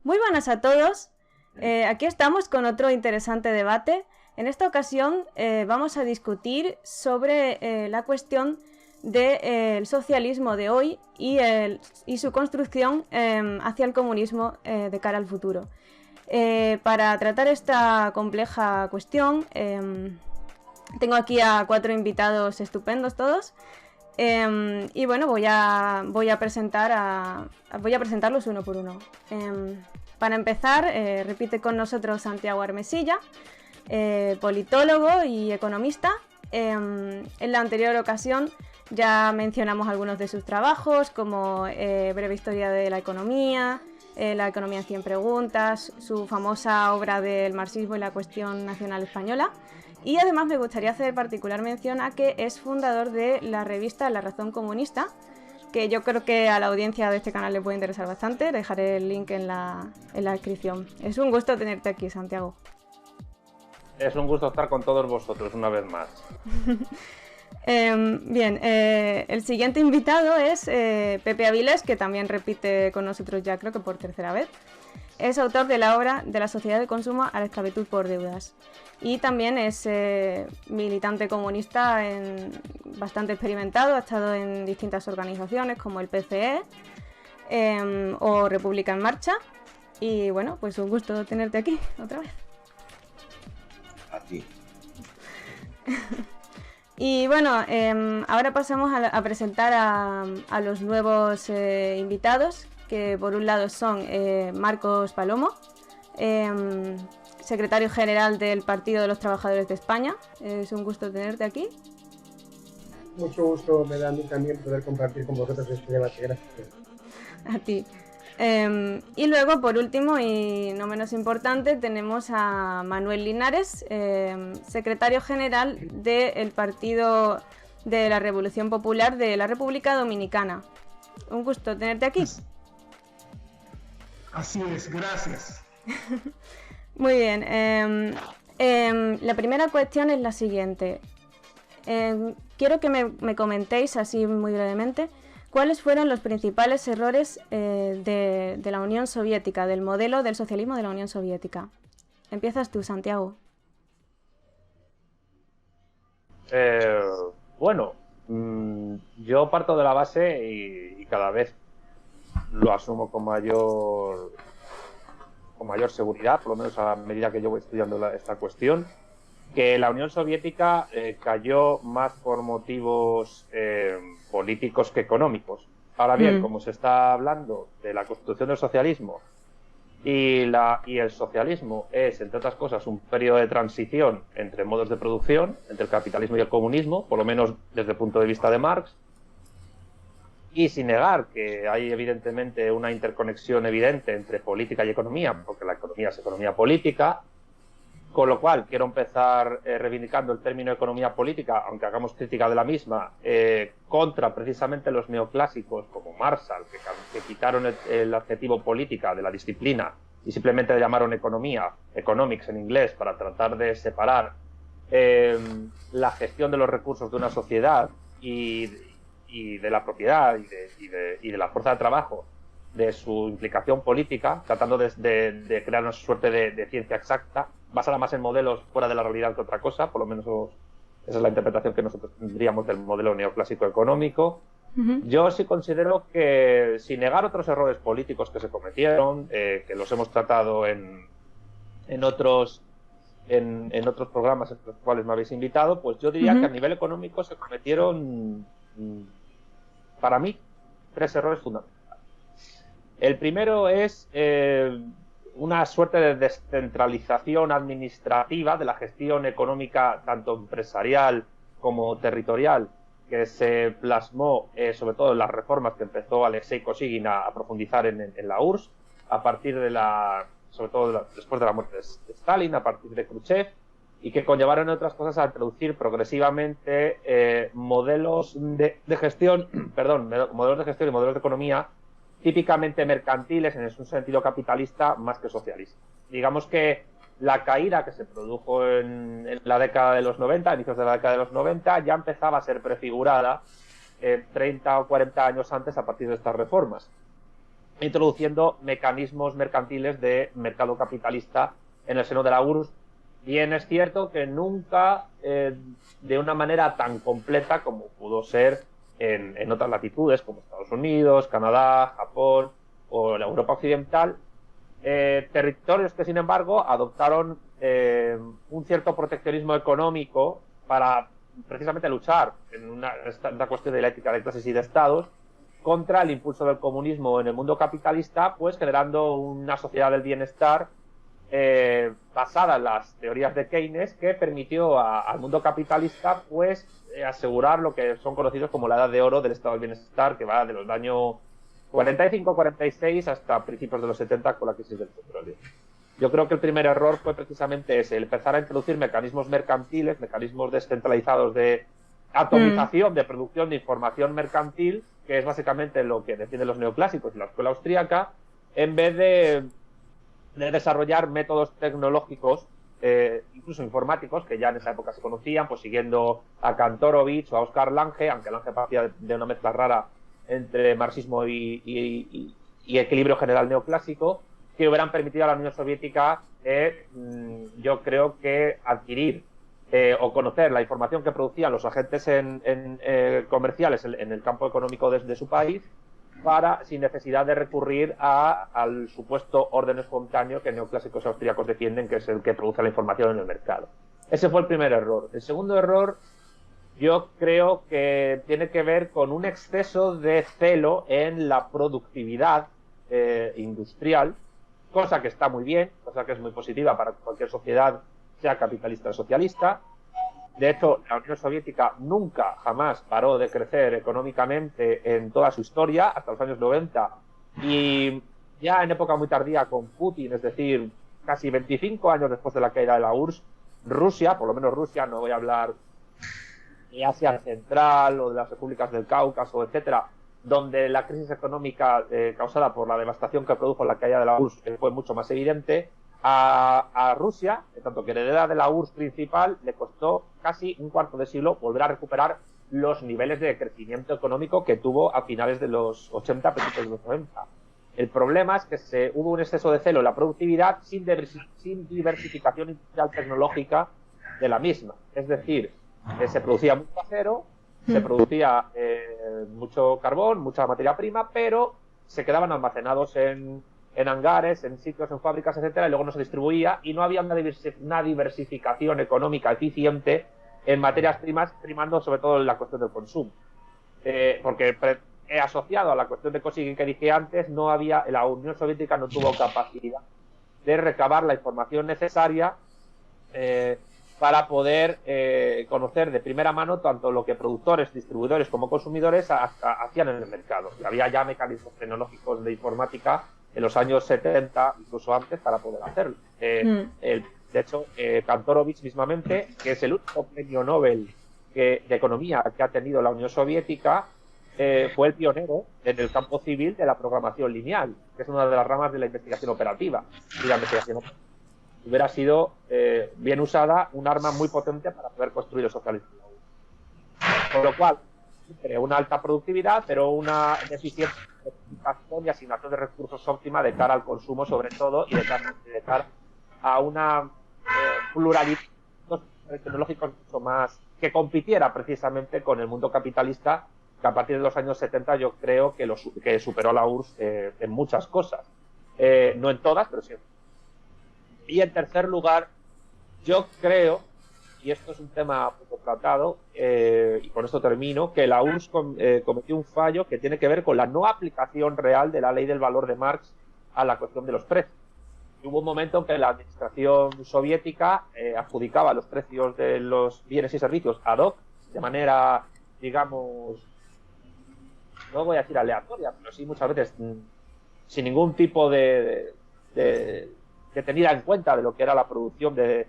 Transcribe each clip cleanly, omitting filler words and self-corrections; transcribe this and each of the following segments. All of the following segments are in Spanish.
Muy buenas a todos. Aquí estamos con otro interesante debate. En esta ocasión vamos a discutir sobre la cuestión del socialismo de hoy y su construcción hacia el comunismo de cara al futuro. Para tratar esta compleja cuestión tengo aquí a 4 invitados estupendos todos. Y bueno, voy a presentarlos uno por uno. Para empezar, repite con nosotros Santiago Armesilla, politólogo y economista. En la anterior ocasión ya mencionamos algunos de sus trabajos, como Breve Historia de la Economía, La Economía en 100 preguntas, su famosa obra del marxismo y la cuestión nacional española. Y además me gustaría hacer particular mención a que es fundador de la revista La Razón Comunista, que yo creo que a la audiencia de este canal le puede interesar bastante. Dejaré el link en la descripción. Es un gusto tenerte aquí, Santiago. Es un gusto estar con todos vosotros una vez más. Bien, el siguiente invitado es Pepe Avilés, que también repite con nosotros ya creo que por tercera vez. Es autor de la obra De la sociedad de consumo a la esclavitud por deudas. Y también es militante comunista bastante experimentado, ha estado en distintas organizaciones como el PCE o República en Marcha. Y bueno, pues un gusto tenerte aquí otra vez. A ti. Y bueno, ahora pasamos a presentar a los nuevos invitados, que por un lado son Marcos Palomo, secretario general del Partido de los Trabajadores de España. Es un gusto tenerte aquí. Mucho gusto me da a mí también poder compartir con vosotros este debate. Gracias. A ti. Y luego, por último y no menos importante, tenemos a Manuel Linares, secretario general del Partido de la Revolución Popular de la República Dominicana. Un gusto tenerte aquí. Así es, gracias. Muy bien. La primera cuestión es la siguiente. Quiero que me comentéis así muy brevemente cuáles fueron los principales errores de la Unión Soviética, del modelo del socialismo de la Unión Soviética. Empiezas tú, Santiago. Bueno, yo parto de la base y cada vez lo asumo con mayor seguridad, por lo menos a medida que yo voy estudiando esta cuestión, que la Unión Soviética cayó más por motivos políticos que económicos. Ahora bien, como se está hablando de la constitución del socialismo y el socialismo es, entre otras cosas, un periodo de transición entre modos de producción, entre el capitalismo y el comunismo, por lo menos desde el punto de vista de Marx, y sin negar que hay evidentemente una interconexión evidente entre política y economía, porque la economía es economía política, con lo cual quiero empezar reivindicando el término economía política, aunque hagamos crítica de la misma, contra precisamente los neoclásicos como Marshall, que quitaron el adjetivo política de la disciplina y simplemente le llamaron economía, economics en inglés, para tratar de separar la gestión de los recursos de una sociedad y de la propiedad y de la fuerza de trabajo, de su implicación política, tratando de crear una suerte de ciencia exacta, basada más en modelos fuera de la realidad que otra cosa. Por lo menos esa es la interpretación que nosotros tendríamos del modelo neoclásico económico. Yo sí considero que, sin negar otros errores políticos que se cometieron, que los hemos tratado en otros programas en los cuales me habéis invitado, pues yo diría que a nivel económico se cometieron, para mí, 3 errores fundamentales. El primero es una suerte de descentralización administrativa de la gestión económica, tanto empresarial como territorial, que se plasmó sobre todo en las reformas que empezó Alexei Kosygin a profundizar en la URSS, a partir de sobre todo después de la muerte de Stalin, a partir de Khrushchev, y que conllevaron, otras cosas, a introducir progresivamente modelos de gestión y modelos de economía típicamente mercantiles, en un sentido capitalista más que socialista. Digamos que la caída que se produjo en la década de los 90, inicios de la década de los 90, ya empezaba a ser prefigurada 30 o 40 años antes a partir de estas reformas. introduciendo mecanismos mercantiles de mercado capitalista en el seno de la URSS. Bien es cierto que nunca de una manera tan completa como pudo ser en otras latitudes, como Estados Unidos, Canadá, Japón o la Europa occidental, territorios que, sin embargo, adoptaron un cierto proteccionismo económico para precisamente luchar en una cuestión de la ética de clases y de estados contra el impulso del comunismo en el mundo capitalista, pues generando una sociedad del bienestar basada en las teorías de Keynes, que permitió al mundo capitalista pues asegurar lo que son conocidos como la edad de oro del estado del bienestar, que va de los años 45-46 hasta principios de los 70 con la crisis del petróleo. Yo creo que el primer error fue precisamente ese, el empezar a introducir mecanismos mercantiles, mecanismos descentralizados de atomización de producción de información mercantil, que es básicamente lo que defienden los neoclásicos y la escuela austríaca, en vez de desarrollar métodos tecnológicos, incluso informáticos, que ya en esa época se conocían, pues siguiendo a Kantorovich o a Oscar Lange, aunque Lange partía de una mezcla rara entre marxismo y equilibrio general neoclásico, que hubieran permitido a la Unión Soviética, yo creo que adquirir o conocer la información que producían los agentes comerciales en el campo económico de su país, sin necesidad de recurrir al supuesto orden espontáneo que neoclásicos austríacos defienden, que es el que produce la información en el mercado. Ese fue el primer error. El segundo error, yo creo que tiene que ver con un exceso de celo en la productividad industrial, cosa que está muy bien, cosa que es muy positiva para cualquier sociedad, sea capitalista o socialista. De hecho, la Unión Soviética nunca, jamás paró de crecer económicamente en toda su historia, hasta los años 90, y ya en época muy tardía con Putin, es decir, casi 25 años después de la caída de la URSS, Rusia, por lo menos Rusia, no voy a hablar de Asia Central o de las repúblicas del Cáucaso, etcétera, donde la crisis económica causada por la devastación que produjo la caída de la URSS fue mucho más evidente. A Rusia, tanto que heredera de la URSS principal, le costó casi un cuarto de siglo volver a recuperar los niveles de crecimiento económico que tuvo a finales de los 80, principios de los 90. El problema es que hubo un exceso de celo en la productividad sin diversificación industrial tecnológica de la misma. Es decir, se producía mucho acero, se producía mucho carbón, mucha materia prima, pero se quedaban almacenados en hangares, en sitios, en fábricas, etcétera, y luego no se distribuía, y no había una diversificación económica eficiente en materias primas, primando sobre todo en la cuestión del consumo. Porque asociado a la cuestión de Kosygin que dije antes, la Unión Soviética no tuvo capacidad de recabar la información necesaria para poder conocer de primera mano tanto lo que productores, distribuidores como consumidores hacían en el mercado. Y había ya mecanismos tecnológicos de informática en los años 70, incluso antes, para poder hacerlo. De hecho, Kantorovich mismamente, que es el único premio Nobel de Economía que ha tenido la Unión Soviética, fue el pionero en el campo civil de la programación lineal, que es una de las ramas de la investigación operativa. Y la investigación operativa hubiera sido, bien usada, un arma muy potente para poder construir el socialismo. Con lo cual, una alta productividad, pero una deficiente y asignación de recursos óptima de cara al consumo, sobre todo, y de cara a una pluralidad tecnológica mucho más que compitiera precisamente con el mundo capitalista, que a partir de los años 70 yo creo que superó a la URSS en muchas cosas. No en todas, pero sí. Y en tercer lugar, yo creo, y esto es un tema poco tratado, y con esto termino, que la URSS cometió un fallo que tiene que ver con la no aplicación real de la ley del valor de Marx a la cuestión de los precios. Y hubo un momento en que la administración soviética adjudicaba los precios de los bienes y servicios ad hoc, de manera, digamos, no voy a decir aleatoria, pero sí muchas veces sin ningún tipo de tenida en cuenta de lo que era la producción del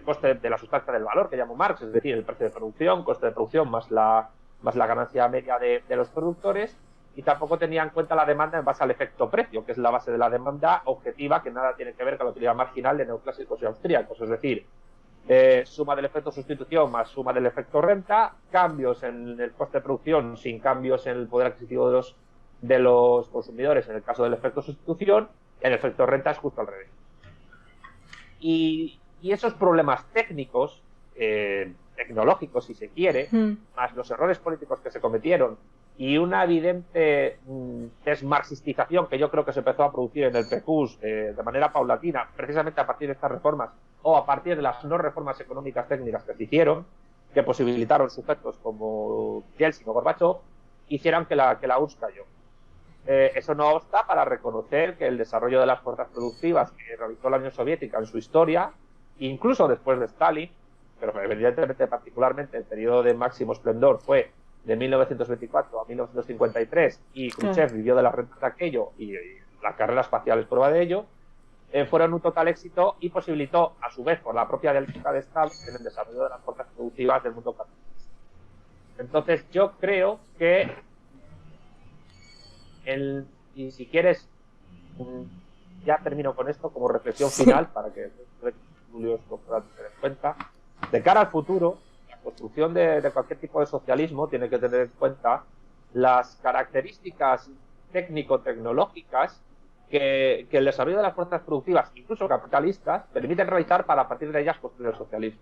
coste de la sustancia del valor que llamó Marx, es decir, el precio de producción, coste de producción más la ganancia media de los productores, y tampoco tenía en cuenta la demanda en base al efecto precio, que es la base de la demanda objetiva, que nada tiene que ver con la utilidad marginal de neoclásicos y austríacos, es decir, suma del efecto sustitución más suma del efecto renta, cambios en el coste de producción sin cambios en el poder adquisitivo de los consumidores en el caso del efecto sustitución, y el efecto renta es justo al revés. Y esos problemas técnicos, tecnológicos si se quiere, más los errores políticos que se cometieron y una evidente desmarxistización que yo creo que se empezó a producir en el PQS de manera paulatina, precisamente a partir de estas reformas o a partir de las no reformas económicas técnicas que se hicieron, que posibilitaron sujetos como Yeltsin o Gorbachev, hicieran que la URSS cayó. Eso no obsta para reconocer que el desarrollo de las fuerzas productivas que realizó la Unión Soviética en su historia, incluso después de Stalin, pero evidentemente particularmente el periodo de máximo esplendor fue de 1924 a 1953 y Khrushchev vivió de las rentas de aquello y la carrera espacial es prueba de ello, fueron un total éxito y posibilitó a su vez por la propia dialéctica de Estado en el desarrollo de las fuerzas productivas del mundo capitalista. Entonces yo creo que y si quieres, ya termino con esto como reflexión final para que Julio lo pueda tener en cuenta. De cara al futuro, la construcción de cualquier tipo de socialismo tiene que tener en cuenta las características técnico-tecnológicas que el desarrollo de las fuerzas productivas, incluso capitalistas, permiten realizar para a partir de ellas construir el socialismo.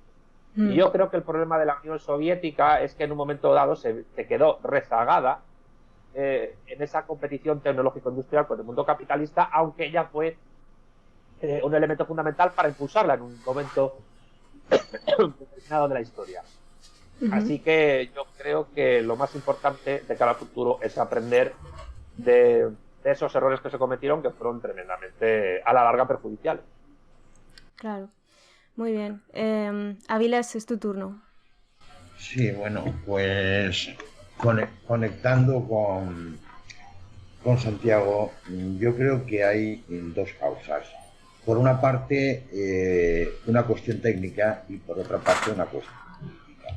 Y yo creo que el problema de la Unión Soviética es que en un momento dado se quedó rezagada en esa competición tecnológico-industrial con el mundo capitalista, aunque ella fue un elemento fundamental para impulsarla en un momento determinado de la historia. Así que yo creo que lo más importante de cara al futuro es aprender de esos errores que se cometieron, que fueron tremendamente a la larga perjudiciales. Claro, muy bien. Avilés, es tu turno. Sí, bueno, pues conectando con Santiago, yo creo que hay dos causas. Por una parte, una cuestión técnica y por otra parte, una cuestión política.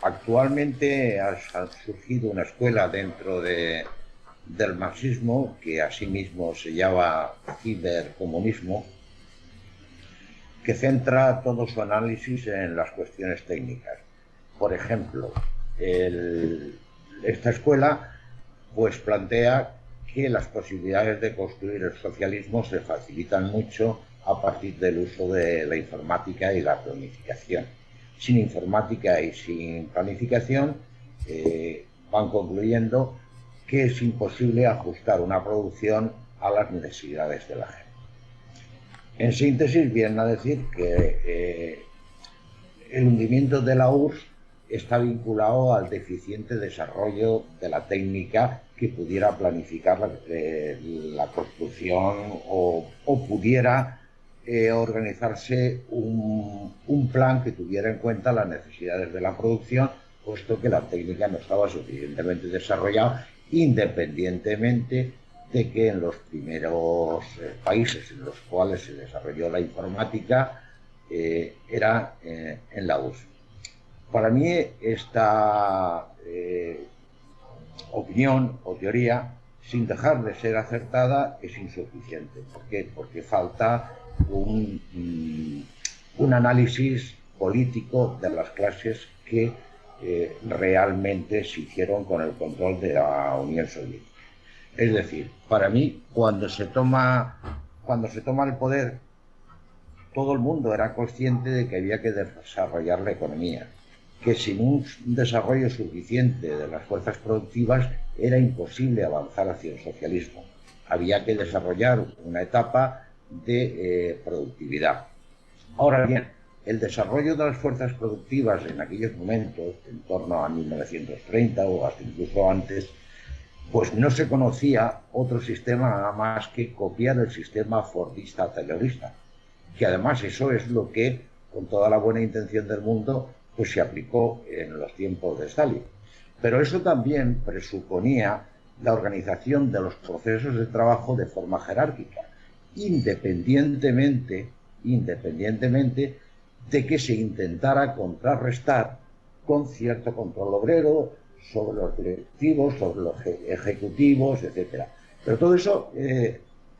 Actualmente ha surgido una escuela dentro del marxismo que asimismo se llama cibercomunismo, que centra todo su análisis en las cuestiones técnicas. Por ejemplo, esta escuela pues plantea que las posibilidades de construir el socialismo se facilitan mucho a partir del uso de la informática y la planificación. Sin informática y sin planificación van concluyendo que es imposible ajustar una producción a las necesidades de la gente. En síntesis, vienen a decir que el hundimiento de la URSS está vinculado al deficiente desarrollo de la técnica que pudiera planificar la construcción o pudiera organizarse un plan que tuviera en cuenta las necesidades de la producción, puesto que la técnica no estaba suficientemente desarrollada, independientemente de que en los primeros países en los cuales se desarrolló la informática era en la URSS. Para mí esta opinión o teoría, sin dejar de ser acertada, es insuficiente. ¿Por qué? Porque falta un análisis político de las clases que realmente se hicieron con el control de la Unión Soviética. Es decir, para mí, cuando se toma el poder, todo el mundo era consciente de que había que desarrollar la economía, que sin un desarrollo suficiente de las fuerzas productivas era imposible avanzar hacia el socialismo. Había que desarrollar una etapa de productividad. Ahora bien, el desarrollo de las fuerzas productivas en aquellos momentos, en torno a 1930 o hasta incluso antes, pues no se conocía otro sistema nada más que copiar el sistema fordista-taylorista, que además eso es lo que, con toda la buena intención del mundo, pues se aplicó en los tiempos de Stalin. Pero eso también presuponía la organización de los procesos de trabajo de forma jerárquica, independientemente de que se intentara contrarrestar con cierto control obrero sobre los directivos, sobre los ejecutivos, etc. Pero todo eso,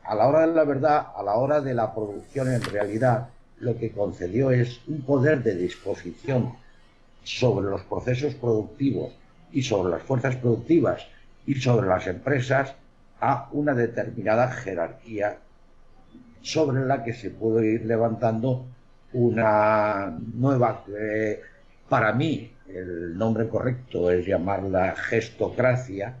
a la hora de la verdad, a la hora de la producción en realidad, lo que concedió es un poder de disposición sobre los procesos productivos y sobre las fuerzas productivas y sobre las empresas a una determinada jerarquía sobre la que se puede ir levantando una nueva, para mí el nombre correcto es llamarla gestocracia,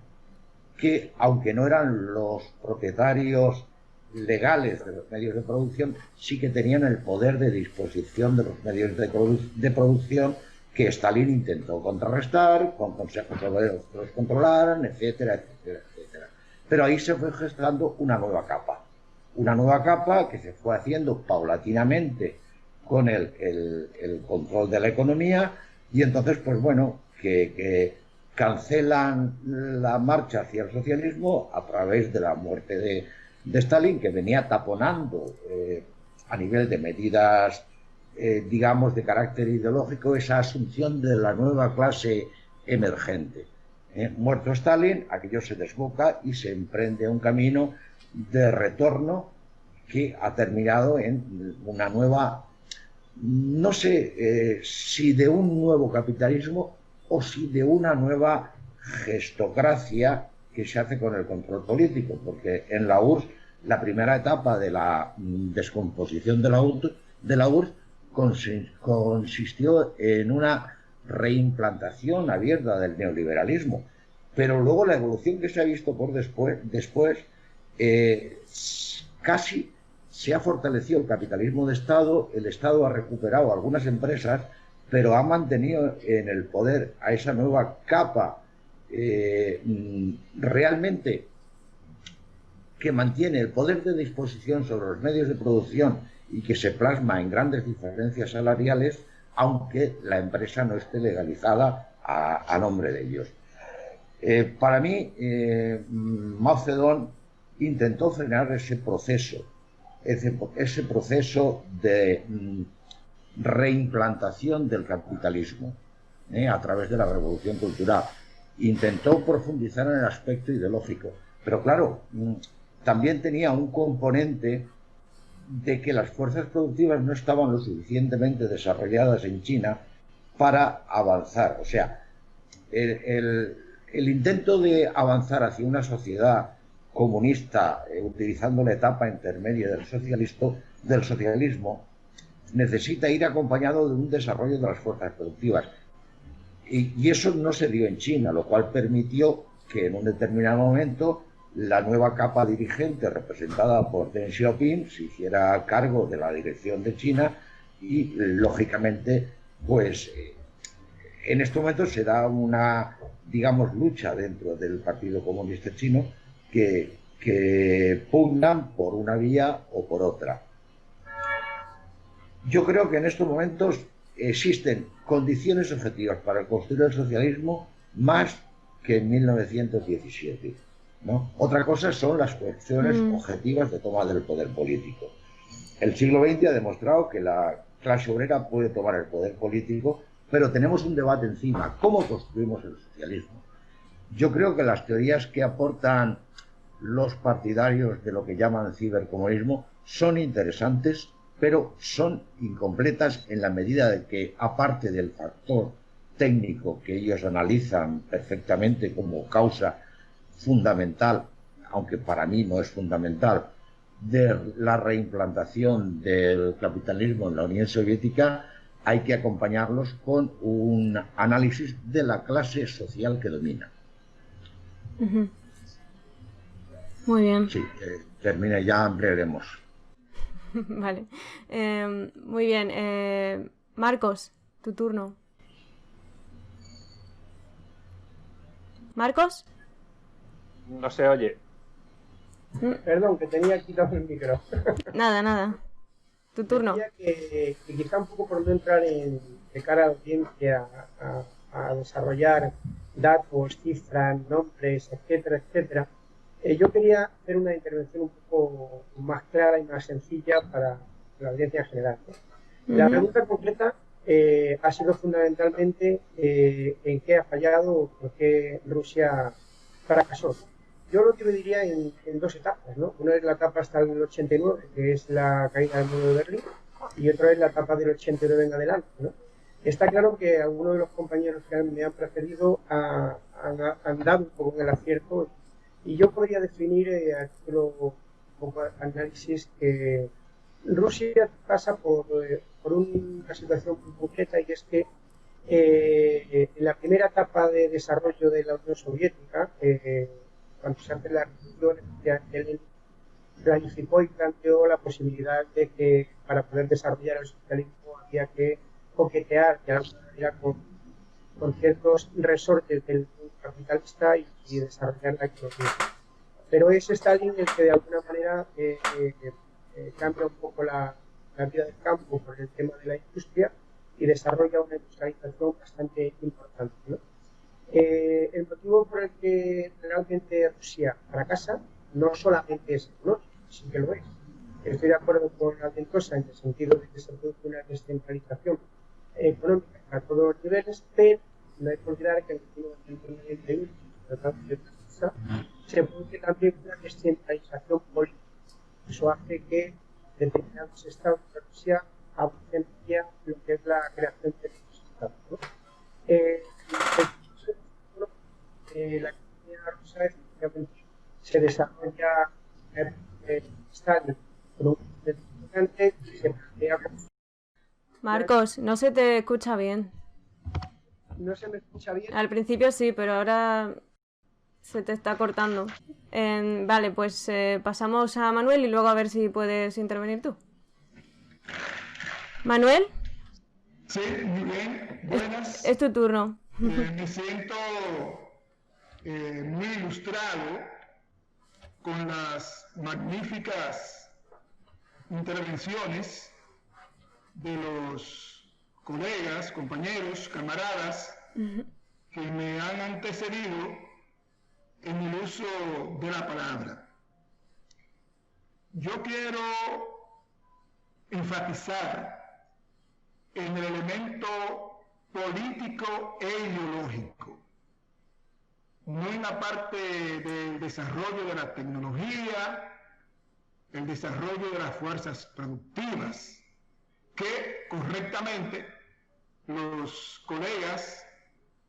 que aunque no eran los propietarios legales de los medios de producción, sí que tenían el poder de disposición de los medios de producción, que Stalin intentó contrarrestar con consejos obreros que los controlaran, etcétera, etcétera, etcétera. Pero ahí se fue gestando una nueva capa que se fue haciendo paulatinamente con el control de la economía, y entonces, pues bueno, que cancelan la marcha hacia el socialismo a través de la muerte de Stalin, que venía taponando a nivel de medidas, digamos, de carácter ideológico, esa asunción de la nueva clase emergente. Muerto Stalin, aquello se desboca y se emprende un camino de retorno que ha terminado en una nueva, no sé si de un nuevo capitalismo o si de una nueva gestocracia que se hace con el control político, porque en la URSS la primera etapa de la descomposición de la URSS consistió en una reimplantación abierta del neoliberalismo, pero luego la evolución que se ha visto por después casi se ha fortalecido el capitalismo de Estado, el Estado ha recuperado algunas empresas, pero ha mantenido en el poder a esa nueva capa realmente que mantiene el poder de disposición sobre los medios de producción y que se plasma en grandes diferencias salariales, aunque la empresa no esté legalizada a nombre de ellos. Para mí, Mao Zedong intentó frenar ese proceso de reimplantación del capitalismo a través de la revolución cultural. Intentó profundizar en el aspecto ideológico, pero claro, también tenía un componente de que las fuerzas productivas no estaban lo suficientemente desarrolladas en China para avanzar. O sea, el intento de avanzar hacia una sociedad comunista, utilizando la etapa intermedia del socialismo, necesita ir acompañado de un desarrollo de las fuerzas productivas. Y eso no se dio en China, lo cual permitió que en un determinado momento la nueva capa dirigente representada por Deng Xiaoping se hiciera cargo de la dirección de China y, lógicamente, pues en este momento se da una, digamos, lucha dentro del Partido Comunista Chino que pugnan por una vía o por otra. Yo creo que en estos momentos existen condiciones objetivas para construir el socialismo más que en 1917, ¿no? Otra cosa son las cuestiones objetivas de toma del poder político. El siglo XX ha demostrado que la clase obrera puede tomar el poder político, pero tenemos un debate encima. ¿Cómo construimos el socialismo? Yo creo que las teorías que aportan los partidarios de lo que llaman cibercomunismo son interesantes, pero son incompletas en la medida de que, aparte del factor técnico que ellos analizan perfectamente como causa fundamental, aunque para mí no es fundamental, de la reimplantación del capitalismo en la Unión Soviética, hay que acompañarlos con un análisis de la clase social que domina. Muy bien. Sí, termina ya, ampliaremos. Vale. Muy bien. Marcos, tu turno. ¿Marcos? No se oye. Perdón, que tenía quitado el micro. Nada. Tu turno. Decía que quizá un poco por no entrar de cara a la audiencia a desarrollar datos, cifras, nombres, etcétera, etcétera. Yo quería hacer una intervención un poco más clara y más sencilla para la audiencia en general, ¿no? La pregunta concreta ha sido fundamentalmente en qué ha fallado o por qué Rusia fracasó. Yo lo dividiría en dos etapas, ¿no? Una es la etapa hasta el 89, que es la caída del muro de Berlín, y otra es la etapa del 89 en adelante, ¿no? Está claro que algunos de los compañeros que me han precedido han dado un poco en el acierto, y yo podría definir a título un poco de análisis que Rusia pasa por una situación muy concreta, y es que en la primera etapa de desarrollo de la Unión Soviética, cuando se hace la revolución, Lenin planificó y planteó la posibilidad de que para poder desarrollar el socialismo había que coquetear de alguna manera con ciertos resortes del mundo capitalista y desarrollar la economía. Pero es Stalin el que de alguna manera cambia un poco la vida del campo por el tema de la industria y desarrolla una industrialización bastante importante, ¿no? El motivo por el que realmente Rusia fracasa no solamente es económico, sí que lo es. Estoy de acuerdo con la Ventosa en el sentido de que se produce una descentralización económica a todos los niveles, pero no hay que olvidar que en 1991 se produce también una descentralización política. Eso hace que determinados estados de Rusia avancen hacia lo que es la creación de los estados, ¿no? La economía rusa efectivamente se desarrolla Stalin con un gigante y se plantea. Marcos, no se te escucha bien. ¿No se me escucha bien? Al principio sí, pero ahora se te está cortando. Vale, pues pasamos a Manuel y luego a ver si puedes intervenir tú. ¿Manuel? Sí, muy bien. Buenas. Es tu turno. Me siento muy ilustrado con las magníficas intervenciones de los colegas, compañeros, camaradas que me han antecedido en el uso de la palabra. Yo quiero enfatizar en el elemento político e ideológico, no en la parte del desarrollo de la tecnología, el desarrollo de las fuerzas productivas, que correctamente los colegas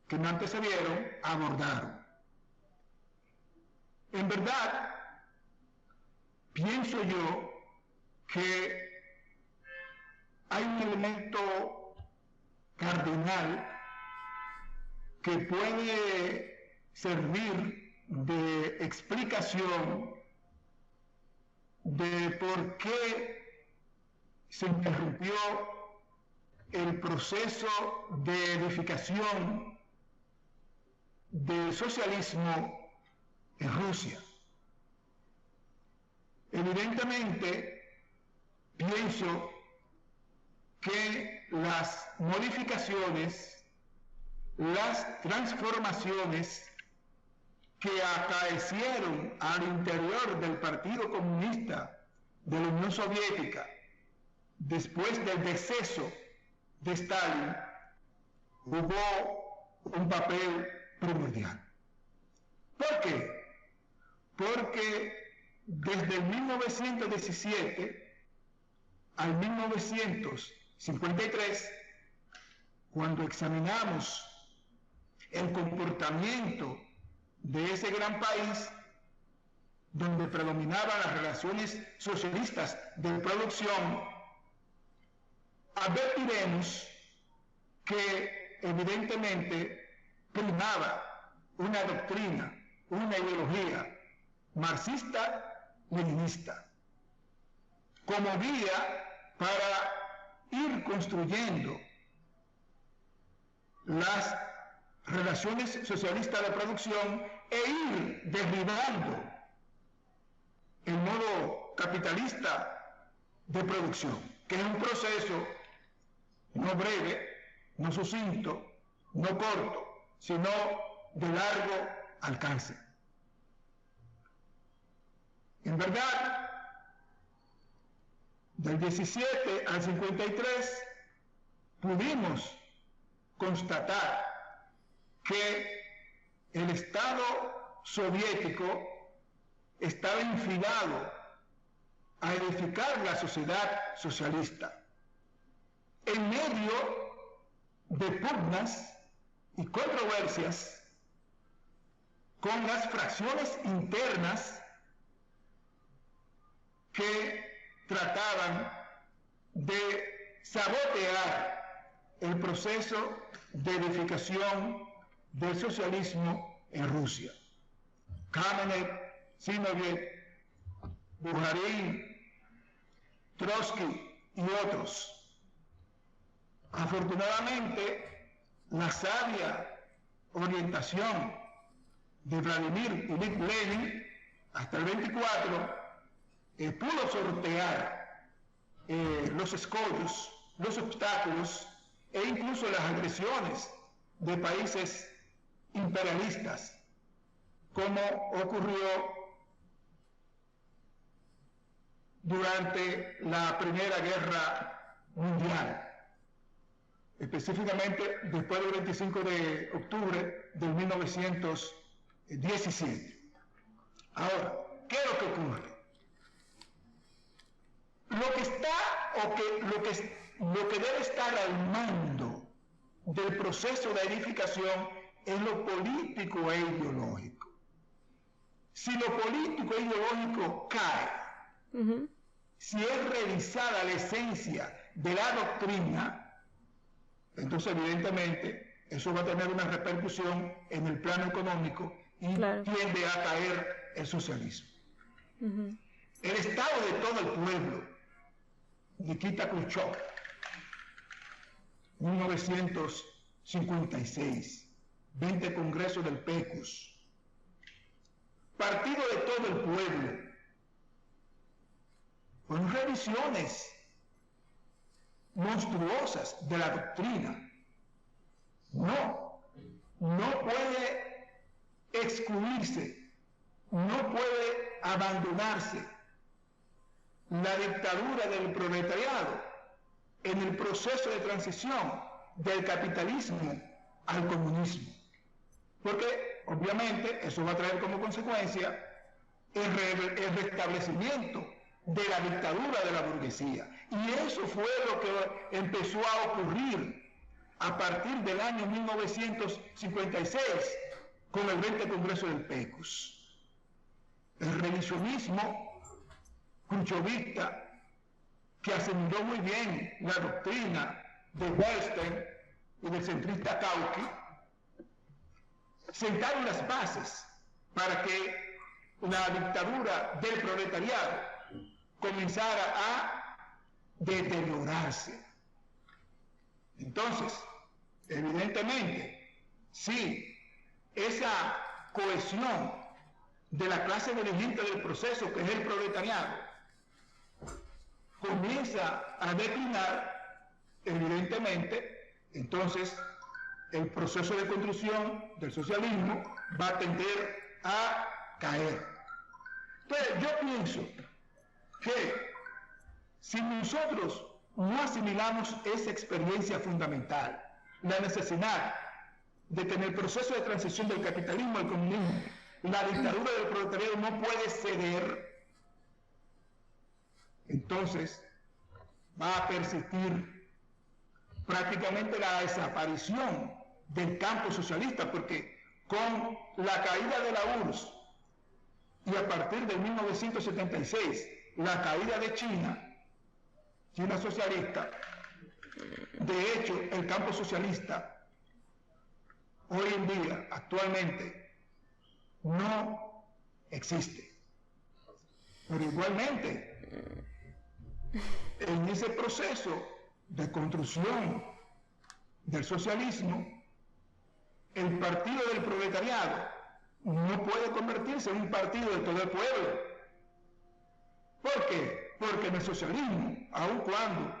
que me antecedieron abordaron. En verdad, pienso yo que hay un elemento cardinal que puede servir de explicación de por qué se interrumpió el proceso de edificación del socialismo en Rusia. Evidentemente, pienso que las modificaciones, las transformaciones que acaecieron al interior del Partido Comunista de la Unión Soviética después del deceso de Stalin, jugó un papel primordial. ¿Por qué? Porque desde el 1917 al 1953, cuando examinamos el comportamiento de ese gran país, donde predominaban las relaciones socialistas de producción, advertiremos que evidentemente primaba una doctrina, una ideología marxista-leninista, como vía para ir construyendo las relaciones socialistas de producción e ir derribando el modo capitalista de producción, que es un proceso no breve, no sucinto, no corto, sino de largo alcance. En verdad, del 17 al 53 pudimos constatar que el Estado soviético estaba enfilado a edificar la sociedad socialista en medio de pugnas y controversias con las fracciones internas que trataban de sabotear el proceso de edificación del socialismo en Rusia. Kamenev, Zinoviev, Bukharin, Trotsky y otros. Afortunadamente, la sabia orientación de Vladimir Ilich Lenin hasta el 24 pudo sortear los escollos, los obstáculos e incluso las agresiones de países imperialistas, como ocurrió durante la Primera Guerra Mundial, específicamente después del 25 de octubre de 1917. Ahora, ¿qué es lo que ocurre? Lo que debe estar al mando del proceso de edificación es lo político e ideológico. Si lo político e ideológico cae, si es revisada la esencia de la doctrina, entonces evidentemente eso va a tener una repercusión en el plano económico y tiende a caer el socialismo. El Estado de todo el pueblo, Nikita Khrushchev, 1956, 20 Congreso del PECUS, Partido de todo el pueblo, con revisiones monstruosas de la doctrina. No puede excluirse, no puede abandonarse la dictadura del proletariado en el proceso de transición del capitalismo al comunismo. Porque obviamente eso va a traer como consecuencia el restablecimiento de la dictadura de la burguesía. Y eso fue lo que empezó a ocurrir a partir del año 1956 con el 20 Congreso del PECUS. El revisionismo khrushchevista, que asimiló muy bien la doctrina de Bernstein y del centrista Kautsky, sentaron las bases para que la dictadura del proletariado comenzara a deteriorarse. Entonces, evidentemente, si esa cohesión de la clase dirigente del proceso, que es el proletariado, comienza a declinar, evidentemente, entonces el proceso de construcción del socialismo va a tender a caer. Entonces, yo pienso que si nosotros no asimilamos esa experiencia fundamental, la necesidad de que en el proceso de transición del capitalismo al comunismo, la dictadura del proletariado no puede ceder, entonces va a persistir prácticamente la desaparición del campo socialista, porque con la caída de la URSS y a partir de 1976, la caída de China socialista, de hecho, el campo socialista hoy en día, actualmente, no existe. Pero igualmente, en ese proceso de construcción del socialismo, el partido del proletariado no puede convertirse en un partido de todo el pueblo. ¿Por qué? Porque en el socialismo, aun cuando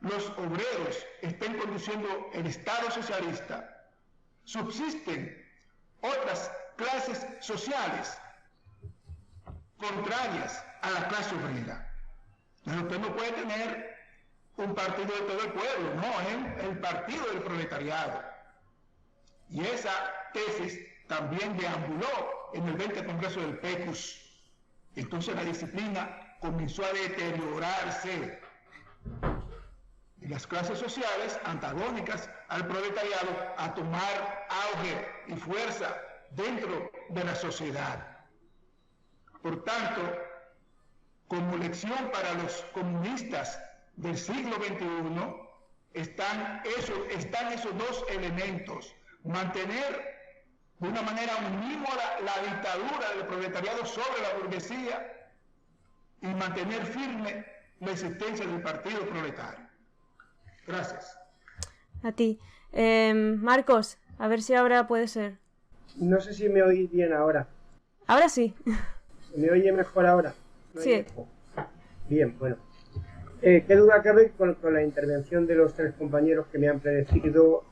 los obreros estén conduciendo el Estado socialista, subsisten otras clases sociales contrarias a la clase obrera. Entonces usted no puede tener un partido de todo el pueblo, no, es el partido del proletariado. Y esa tesis también deambuló en el 20 Congreso del PECUS. Entonces la disciplina comenzó a deteriorarse. y las clases sociales antagónicas al proletariado a tomar auge y fuerza dentro de la sociedad. Por tanto, como lección para los comunistas del siglo XXI, están esos dos elementos: mantener de una manera unívoca la dictadura del proletariado sobre la burguesía y mantener firme la existencia del partido proletario. Gracias. A ti. Marcos, a ver si ahora puede ser. No sé si me oís bien ahora. Ahora sí. ¿Me oye mejor ahora? ¿No Sí. Bien, bueno. Qué duda cabe con la intervención de los tres compañeros que me han precedido,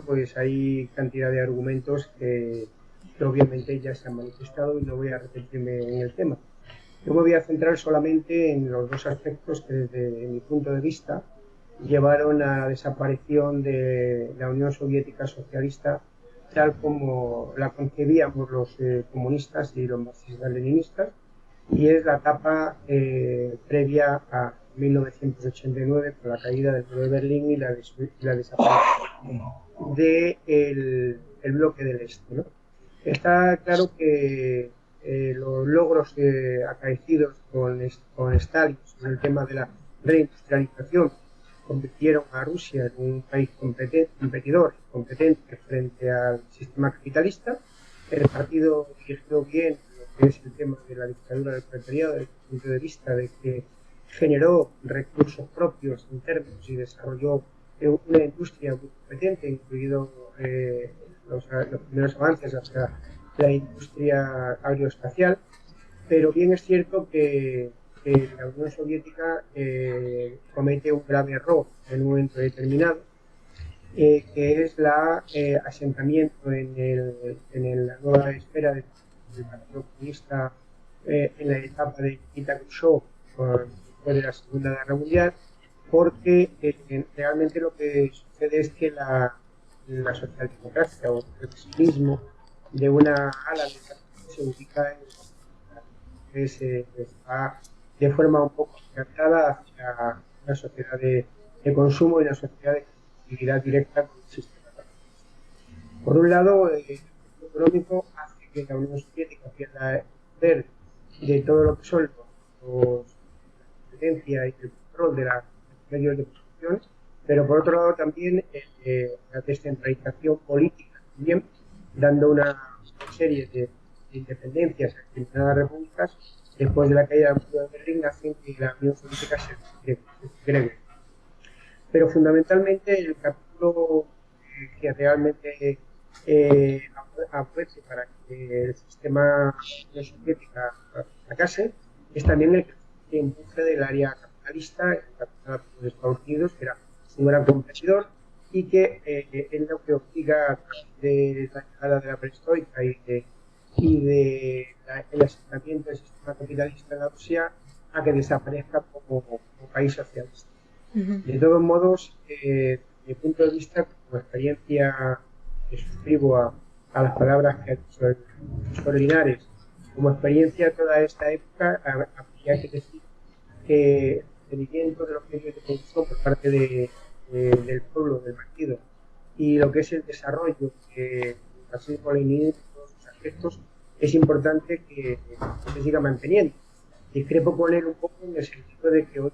pues hay cantidad de argumentos que obviamente ya se han manifestado y no voy a repetirme en el tema. Yo me voy a centrar solamente en los dos aspectos que desde mi punto de vista llevaron a la desaparición de la Unión Soviética Socialista tal como la concebíamos los comunistas y los marxistas-leninistas, y es la etapa previa a 1989 con la caída del muro de Berlín y la desaparición del bloque del Este, ¿no? Está claro que los logros acaecidos con Stalin en el tema de la reindustrialización convirtieron a Rusia en un país competidor y competente frente al sistema capitalista. El partido dirigió bien lo que es el tema de la dictadura del proletariado desde el punto de vista de que generó recursos propios internos y desarrolló una industria muy competente, incluido los primeros avances hacia la industria aeroespacial. Pero bien es cierto que la Unión Soviética comete un grave error en un momento determinado, que es el asentamiento en la nueva esfera del Partido Comunista en la etapa de Nikita Khrushchev después de la Segunda Guerra Mundial, porque realmente lo que sucede es que la socialdemocracia o el socialismo de una ala se ubica en se va de forma un poco orientada hacia una sociedad de consumo y una sociedad de actividad directa con el sistema capitalista. Por un lado, el efecto económico hace que la Unión Soviética pierda el poder de todo lo que son la competencia y el control de los medios de producción, pero por otro lado también la descentralización política, también dando una serie de independencias a determinadas repúblicas después de la caída del muro de Berlín, hacen que la Unión Soviética se segregue. Pero fundamentalmente el capítulo que realmente apueste para que el sistema de Unión Soviética fracase es también el que empuje del área capitalista, encabezada por los Estados Unidos, que era un gran competidor, y que es lo que obliga de la llegada de la perestroika y del asentamiento del sistema capitalista en la Rusia a que desaparezca como país socialista. De todos modos, desde mi punto de vista, como experiencia que suscribo a las palabras que ha dicho el profesor Linares, como experiencia de toda esta época, habría que decir que el seguimiento de los medios de producción por parte del pueblo, del partido, y lo que es el desarrollo del marxismo-leninismo en todos sus aspectos, es importante que se siga manteniendo. Discrepo con él un poco en el sentido de que hoy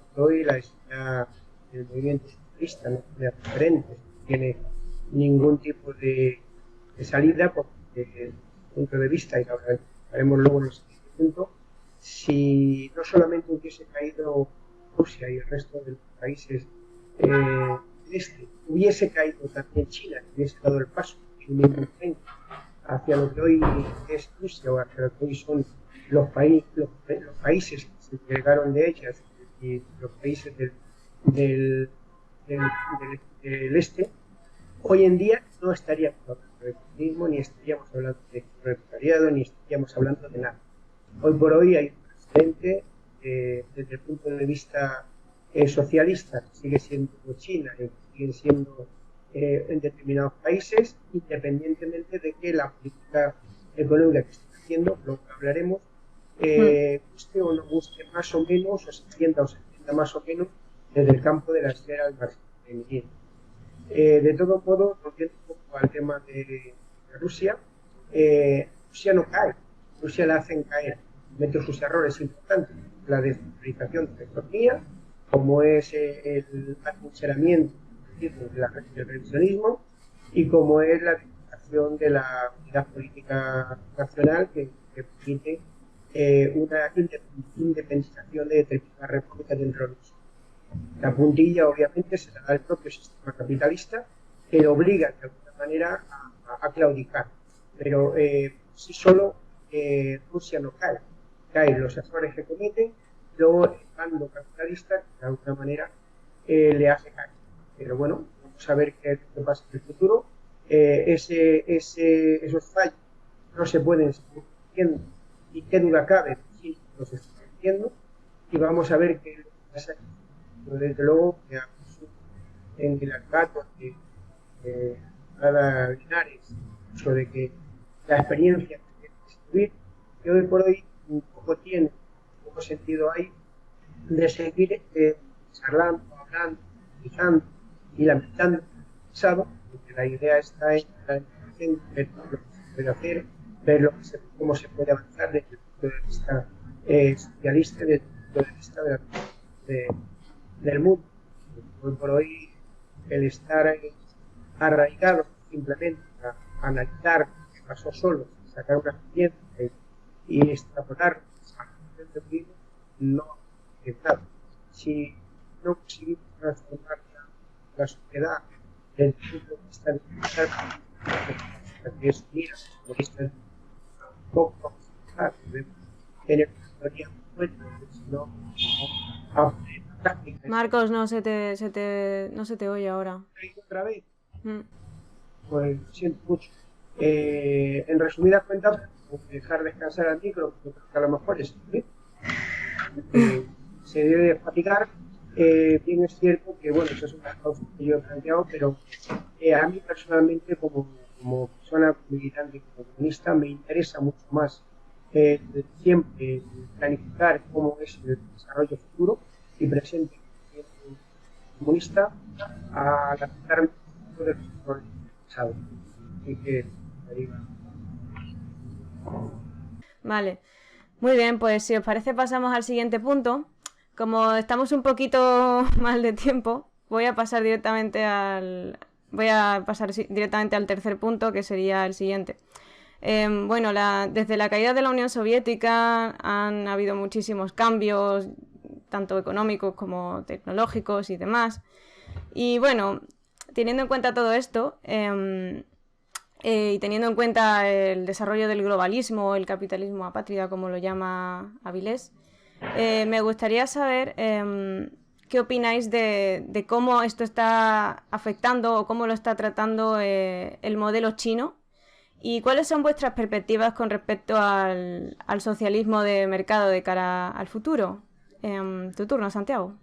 el movimiento socialista no tiene referentes, no tiene ningún tipo de salida, porque desde el punto de vista, y lo haremos luego en el siguiente punto, si no solamente hubiese caído Rusia y el resto de los países hubiese caído también China, que hubiese dado el paso en 1930 hacia lo que hoy es Rusia o hacia lo que hoy son los países que se entregaron de ellas y los países del este, hoy en día no estaríamos hablando de comunismo, ni estaríamos hablando de proletariado, ni estaríamos hablando de nada. Hoy por hoy hay un presidente desde el punto de vista socialista, que sigue siendo China, que siguen siendo en determinados países, independientemente de que la política económica que está haciendo, lo que hablaremos, guste o no guste más o menos, o se sienta o se entienda más o menos desde el campo de la esfera del marxismo-leninismo. De todo modo, volviendo un poco al tema de Rusia, Rusia no cae, Rusia la hacen caer, comete sus errores importantes, la descentralización de la economía, como es el atrincheramiento del revisionismo y como es la destrucción de la unidad política nacional que permite una independización de determinadas repúblicas dentro de Rusia. La puntilla, obviamente, se la da el propio sistema capitalista, que le obliga de alguna manera a claudicar. Pero si solo Rusia no cae, caen los errores que cometen, luego el bando capitalista, de alguna manera, le hace caer. Pero bueno, vamos a ver qué pasa en el futuro. Esos fallos no se pueden seguir haciendo y qué duda cabe si los están haciendo, y vamos a ver qué pasa. Desde luego, en el alegato de Ada Linares, de que la experiencia que tiene que escribir, que hoy por hoy poco sentido hay de seguir charlando, hablando, analizando y lamentando el pasado, porque la idea está en ver lo que se puede hacer, ver cómo se puede avanzar desde el punto de vista socialista, desde el punto de vista del mundo. Hoy por hoy, el estar arraigado simplemente a analizar lo que pasó solo, sacar una experiencia y extrapolar no es nada. Si no conseguimos transformar la sociedad desde el punto de vista de que es mira, poco debemos tener una teoría muy fuerte, sino Marcos, no se te oye ahora. ¿Otra vez? Pues lo siento mucho. En resumidas cuentas, dejar descansar al micro, porque a lo mejor es se debe fatigar. Bien es cierto que, bueno, eso es una causa que yo he planteado, pero a mí personalmente, como persona militante, como comunista, me interesa mucho más siempre planificar cómo es el desarrollo futuro y presente comunista a lamentar de los errores pasados. Así que Vale, muy bien, pues si os parece pasamos al siguiente punto. Como estamos un poquito mal de tiempo, voy a pasar directamente al tercer punto, que sería el siguiente. Bueno, desde la caída de la Unión Soviética han habido muchísimos cambios, tanto económicos como tecnológicos y demás. Y bueno, teniendo en cuenta todo esto, y teniendo en cuenta el desarrollo del globalismo, el capitalismo apátrida, como lo llama Avilés, me gustaría saber qué opináis de cómo esto está afectando o cómo lo está tratando el modelo chino, y cuáles son vuestras perspectivas con respecto al socialismo de mercado de cara al futuro. Tu turno, Santiago.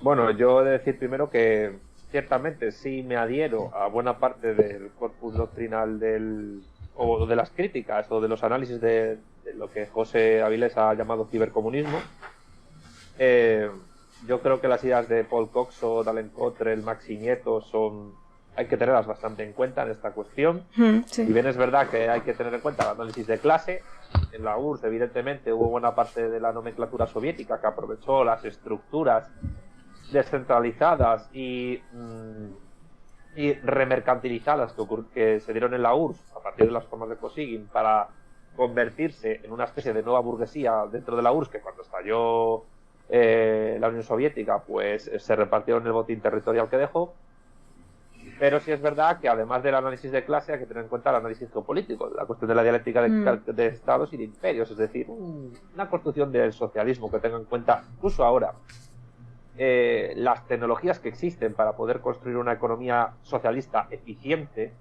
Bueno, yo he de decir primero que ciertamente sí me adhiero a buena parte del corpus doctrinal o de las críticas o de los análisis de lo que José Avilés ha llamado cibercomunismo. Yo creo que las ideas de Paul Coxo, Dalen Cottrell, Maxi Nieto hay que tenerlas bastante en cuenta en esta cuestión. Sí. Si bien es verdad que hay que tener en cuenta el análisis de clase, en la URSS evidentemente hubo buena parte de la nomenclatura soviética que aprovechó las estructuras descentralizadas y remercantilizadas que se dieron en la URSS a partir de las formas de Kosygin para convertirse en una especie de nueva burguesía dentro de la URSS, que cuando estalló la Unión Soviética pues se repartieron el botín territorial que dejó. Pero sí es verdad que además del análisis de clase hay que tener en cuenta el análisis geopolítico, la cuestión de la dialéctica de estados y de imperios, es decir, una construcción del socialismo que tenga en cuenta incluso ahora las tecnologías que existen para poder construir una economía socialista eficiente.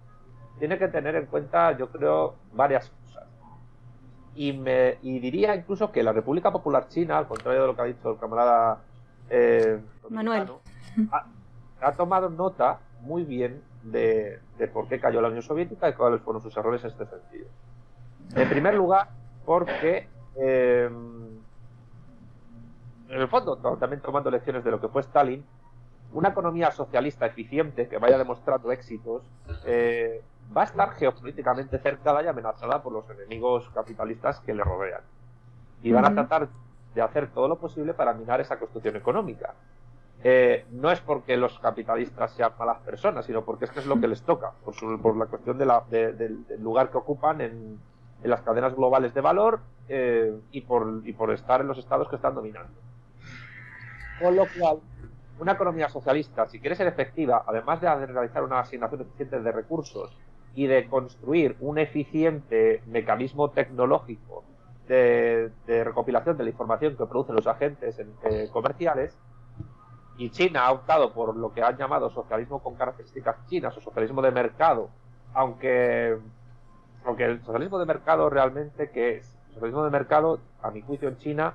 Tiene que tener en cuenta, yo creo, varias cosas. Y diría incluso que la República Popular China, al contrario de lo que ha dicho el camarada Manuel, ha tomado nota muy bien de por qué cayó la Unión Soviética y cuáles fueron sus errores en este sentido. En primer lugar, porque en el fondo, también tomando lecciones de lo que fue Stalin, una economía socialista eficiente que vaya demostrando éxitos va a estar geopolíticamente cercada y amenazada por los enemigos capitalistas que le rodean. Y van a tratar de hacer todo lo posible para minar esa construcción económica. No es porque los capitalistas sean malas personas, sino porque es que es lo que les toca, por la cuestión del lugar que ocupan en las cadenas globales de valor y por estar en los estados que están dominando. Con lo cual, una economía socialista, si quiere ser efectiva, además de realizar una asignación eficiente de recursos y de construir un eficiente mecanismo tecnológico de recopilación de la información que producen los agentes comerciales, y China ha optado por lo que han llamado socialismo con características chinas o socialismo de mercado, aunque el socialismo de mercado realmente, ¿qué es? El socialismo de mercado, a mi juicio, en China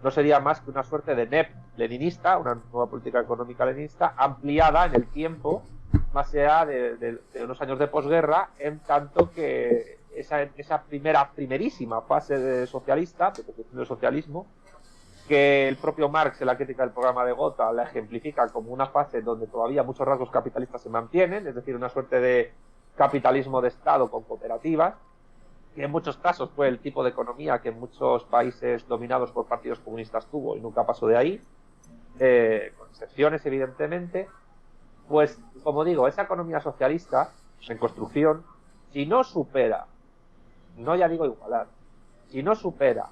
no sería más que una suerte de NEP leninista, una nueva política económica leninista, ampliada en el tiempo, más allá de unos años de posguerra, en tanto que esa primerísima fase de socialista, de socialismo, que el propio Marx en la crítica del programa de Gotha la ejemplifica como una fase donde todavía muchos rasgos capitalistas se mantienen, es decir, una suerte de capitalismo de Estado con cooperativas, que en muchos casos fue el tipo de economía que en muchos países dominados por partidos comunistas tuvo y nunca pasó de ahí, con excepciones evidentemente. Pues, como digo, esa economía socialista en construcción, si no supera, no ya digo igualar, si no supera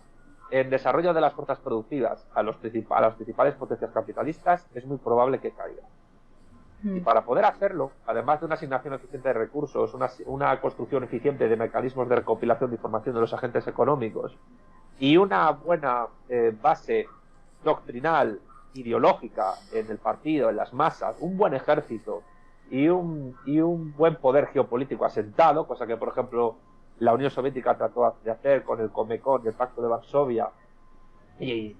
en desarrollo de las fuerzas productivas a las principales potencias capitalistas, es muy probable que caiga. Y para poder hacerlo, además de una asignación eficiente de recursos, una construcción eficiente de mecanismos de recopilación de información de los agentes económicos y una buena base doctrinal, ideológica en el partido, en las masas, un buen ejército y un buen poder geopolítico asentado, cosa que, por ejemplo, la Unión Soviética trató de hacer con el Comecon, el Pacto de Varsovia y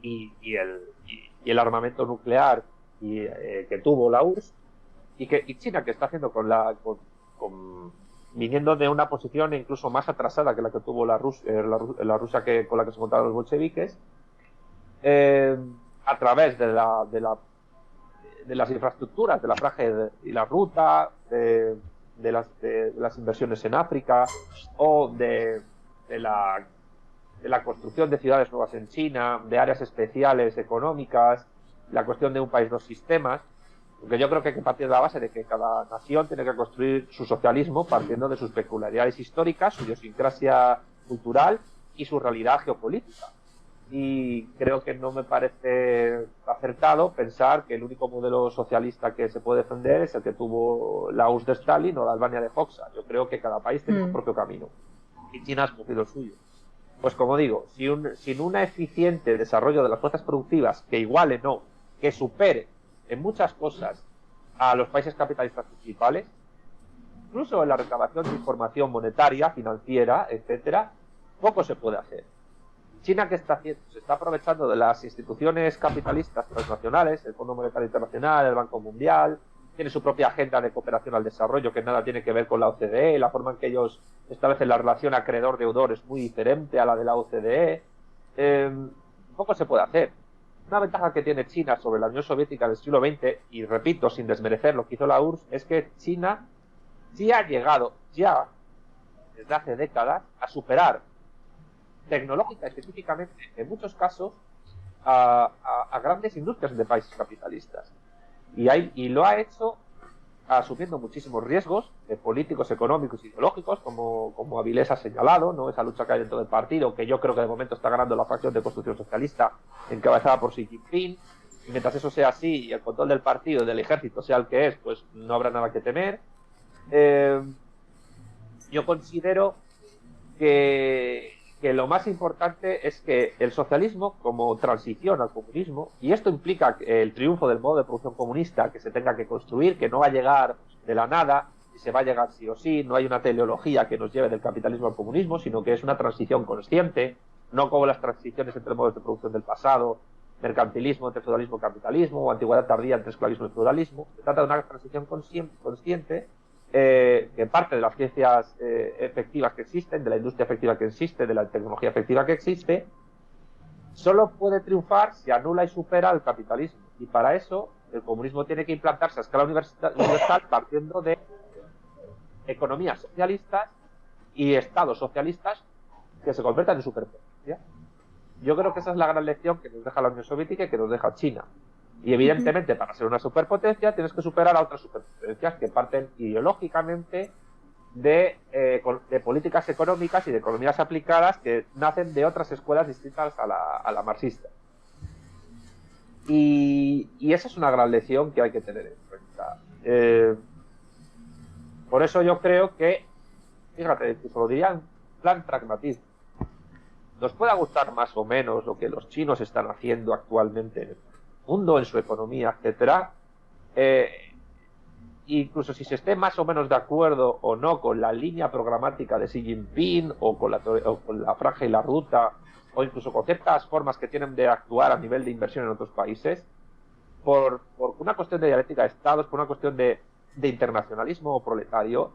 el armamento nuclear que tuvo la URSS, y China, que está haciendo viniendo de una posición incluso más atrasada que la que tuvo la Rusia con la que se montaron los bolcheviques, a través de las infraestructuras, de la franja y la ruta, de las inversiones en África o de la construcción de ciudades nuevas en China, de áreas especiales económicas, la cuestión de un país, dos sistemas, porque yo creo que hay que partir de la base de que cada nación tiene que construir su socialismo partiendo de sus peculiaridades históricas, su idiosincrasia cultural y su realidad geopolítica. Y creo que no me parece acertado pensar que el único modelo socialista que se puede defender es el que tuvo la URSS de Stalin o la Albania de Hoxha. Yo creo que cada país tiene su propio camino y China ha escogido el suyo. Pues como digo, sin un eficiente desarrollo de las fuerzas productivas que iguale, no, que supere en muchas cosas a los países capitalistas principales, incluso en la recabación de información monetaria, financiera, etcétera, poco se puede hacer. China, ¿qué está haciendo? Se está aprovechando de las instituciones capitalistas transnacionales, el Fondo Monetario Internacional, el Banco Mundial, tiene su propia agenda de cooperación al desarrollo que nada tiene que ver con la OCDE, la forma en que ellos establecen la relación acreedor-deudor es muy diferente a la de la OCDE. Poco se puede hacer. Una ventaja que tiene China sobre la Unión Soviética del siglo XX, y repito, sin desmerecer lo que hizo la URSS, es que China sí ha llegado ya, desde hace décadas, a superar tecnológica y específicamente, en muchos casos, a grandes industrias de países capitalistas. Y lo ha hecho asumiendo muchísimos riesgos políticos, económicos y ideológicos, como Avilés ha señalado, ¿no? Esa lucha que hay dentro del partido, que yo creo que de momento está ganando la facción de construcción socialista, encabezada por Xi Jinping. Y mientras eso sea así y el control del partido y del ejército sea el que es, pues no habrá nada que temer. Yo considero que lo más importante es que el socialismo como transición al comunismo, y esto implica el triunfo del modo de producción comunista que se tenga que construir, que no va a llegar de la nada, y se va a llegar sí o sí, no hay una teleología que nos lleve del capitalismo al comunismo, sino que es una transición consciente, no como las transiciones entre modos de producción del pasado, mercantilismo entre feudalismo y capitalismo, o antigüedad tardía entre esclavismo y feudalismo. Se trata de una transición consciente que parte de las ciencias efectivas que existen, de la industria efectiva que existe, de la tecnología efectiva que existe, solo puede triunfar si anula y supera el capitalismo. Y para eso el comunismo tiene que implantarse a escala universal partiendo de economías socialistas y estados socialistas que se conviertan en superpotencia. Yo creo que esa es la gran lección que nos deja la Unión Soviética y que nos deja China. Y evidentemente, para ser una superpotencia, tienes que superar a otras superpotencias que parten ideológicamente de políticas económicas y de economías aplicadas que nacen de otras escuelas distintas a la marxista. Y esa es una gran lección que hay que tener en cuenta. Por eso yo creo que, fíjate, incluso lo diría en plan pragmatismo. Nos pueda gustar más o menos lo que los chinos están haciendo actualmente en el mundo, en su economía, etcétera. Incluso si se esté más o menos de acuerdo o no con la línea programática de Xi Jinping o con la franja y la ruta, o incluso con ciertas formas que tienen de actuar a nivel de inversión en otros países, por una cuestión de dialéctica de estados, por una cuestión de internacionalismo proletario,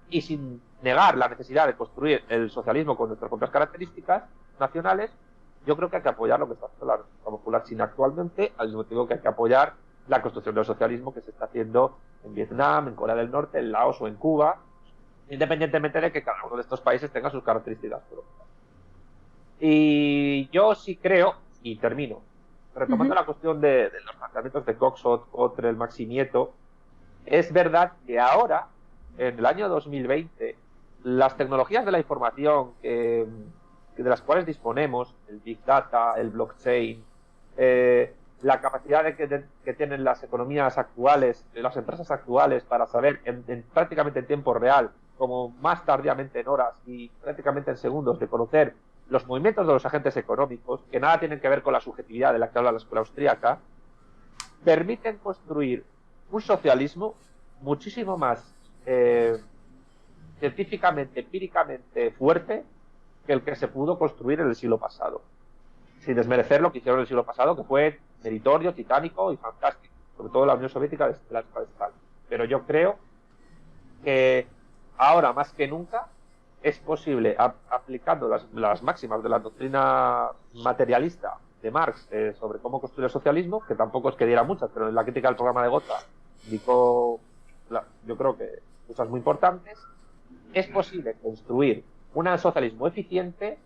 y sin negar la necesidad de construir el socialismo con nuestras propias características nacionales, yo creo que hay que apoyar lo que está haciendo la República Popular China actualmente, al mismo tiempo que hay que apoyar la construcción del socialismo que se está haciendo en Vietnam, en Corea del Norte, en Laos o en Cuba, independientemente de que cada uno de estos países tenga sus características propias. Y yo sí creo, y termino, retomando la cuestión de los planteamientos de Coxot, Cottrell, Maxi Nieto, es verdad que ahora, en el año 2020, las tecnologías de la información de las cuales disponemos, el Big Data, el blockchain, la capacidad que tienen las economías actuales, las empresas actuales para saber prácticamente en tiempo real, como más tardíamente en horas y prácticamente en segundos, de conocer los movimientos de los agentes económicos, que nada tienen que ver con la subjetividad de la que habla la escuela austríaca, permiten construir un socialismo muchísimo más científicamente, empíricamente fuerte que el que se pudo construir en el siglo pasado. Sin desmerecer lo que hicieron en el siglo pasado, que fue meritorio, titánico y fantástico, sobre todo la Unión Soviética de la época de Stalin. Pero yo creo que ahora más que nunca es posible, aplicando las máximas de la doctrina materialista de Marx sobre cómo construir el socialismo, que tampoco es que diera muchas, pero en la crítica del programa de Gotha indicó, yo creo que cosas muy importantes, es posible construir un socialismo eficiente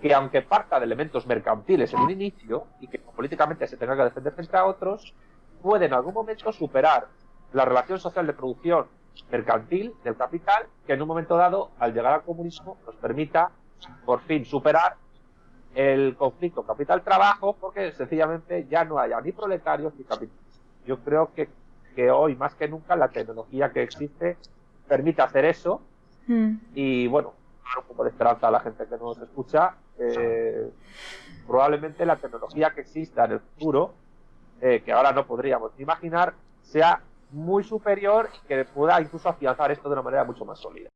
que, aunque parta de elementos mercantiles en un inicio y que políticamente se tenga que defender frente a otros, puede en algún momento superar la relación social de producción mercantil del capital, que en un momento dado, al llegar al comunismo, nos permita por fin superar el conflicto capital-trabajo, porque sencillamente ya no haya ni proletarios ni capitalistas. Yo creo que hoy más que nunca la tecnología que existe permite hacer eso. Y bueno, dar un poco de esperanza a la gente que nos escucha. Probablemente la tecnología que exista en el futuro, que ahora no podríamos imaginar, sea muy superior y que pueda incluso afianzar esto de una manera mucho más sólida.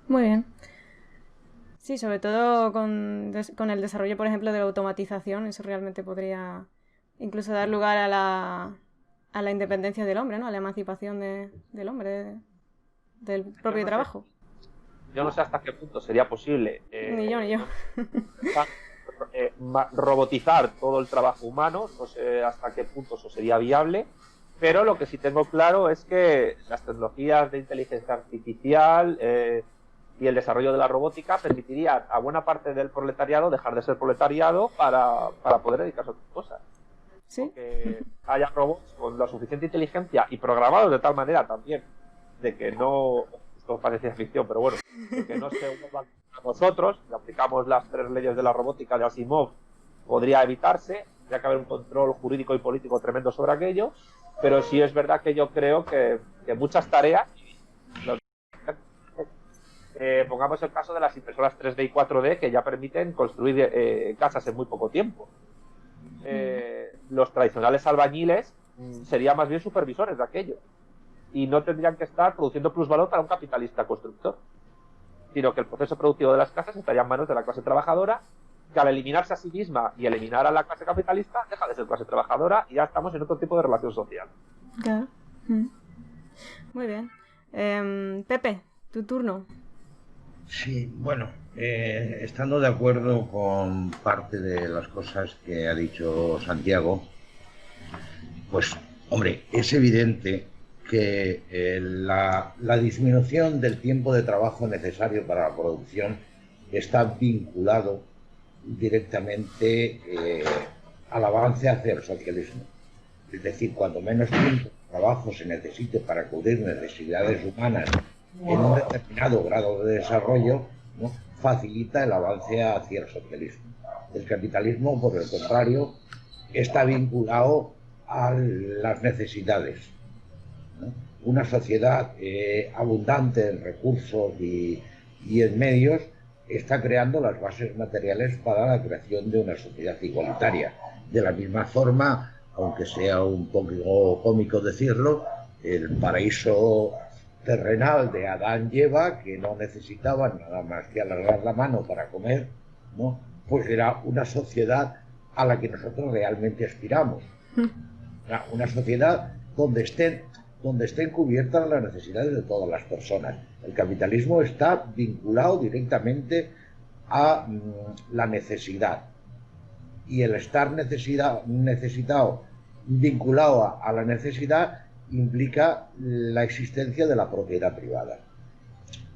Muy bien. Sí, sobre todo con el desarrollo, por ejemplo, de la automatización, eso realmente podría incluso dar lugar a la independencia del hombre, ¿no? A la emancipación del hombre, del propio trabajo. Yo no sé hasta qué punto sería posible ni yo. Robotizar todo el trabajo humano, no sé hasta qué punto eso sería viable, pero lo que sí tengo claro es que las tecnologías de inteligencia artificial y el desarrollo de la robótica permitirían a buena parte del proletariado dejar de ser proletariado para poder dedicarse a otras cosas. ¿Sí? Porque haya robots con la suficiente inteligencia y programados de tal manera también de que no, esto parece ciencia ficción, pero bueno, de que no se vuelvan a nosotros, si aplicamos las 3 leyes de la robótica de Asimov, podría evitarse, tendría que haber un control jurídico y político tremendo sobre aquello, pero sí es verdad que yo creo que muchas tareas, pongamos el caso de las impresoras 3D y 4D, que ya permiten construir casas en muy poco tiempo. Los tradicionales albañiles serían más bien supervisores de aquello y no tendrían que estar produciendo plusvalor para un capitalista constructor, sino que el proceso productivo de las casas estaría en manos de la clase trabajadora, que al eliminarse a sí misma y eliminar a la clase capitalista deja de ser clase trabajadora y ya estamos en otro tipo de relación social. Claro. Muy bien. Pepe, tu turno. Sí, bueno, Estando de acuerdo con parte de las cosas que ha dicho Santiago, pues, hombre, es evidente que la disminución del tiempo de trabajo necesario para la producción está vinculado directamente al avance hacia el socialismo. Es decir, cuando menos tiempo de trabajo se necesite para cubrir necesidades humanas en un determinado grado de desarrollo, ¿no?, facilita el avance hacia el socialismo. El capitalismo, por el contrario, está vinculado a las necesidades, ¿no? Una sociedad abundante en recursos y en medios está creando las bases materiales para la creación de una sociedad igualitaria. De la misma forma, aunque sea un poco cómico decirlo, el paraíso terrenal de Adán y Eva, que no necesitaban nada más que alargar la mano para comer, ¿no?, pues era una sociedad a la que nosotros realmente aspiramos. Una sociedad donde estén cubiertas las necesidades de todas las personas. El capitalismo está vinculado directamente a la necesidad. Y el estar necesitado, vinculado a la necesidad, implica la existencia de la propiedad privada.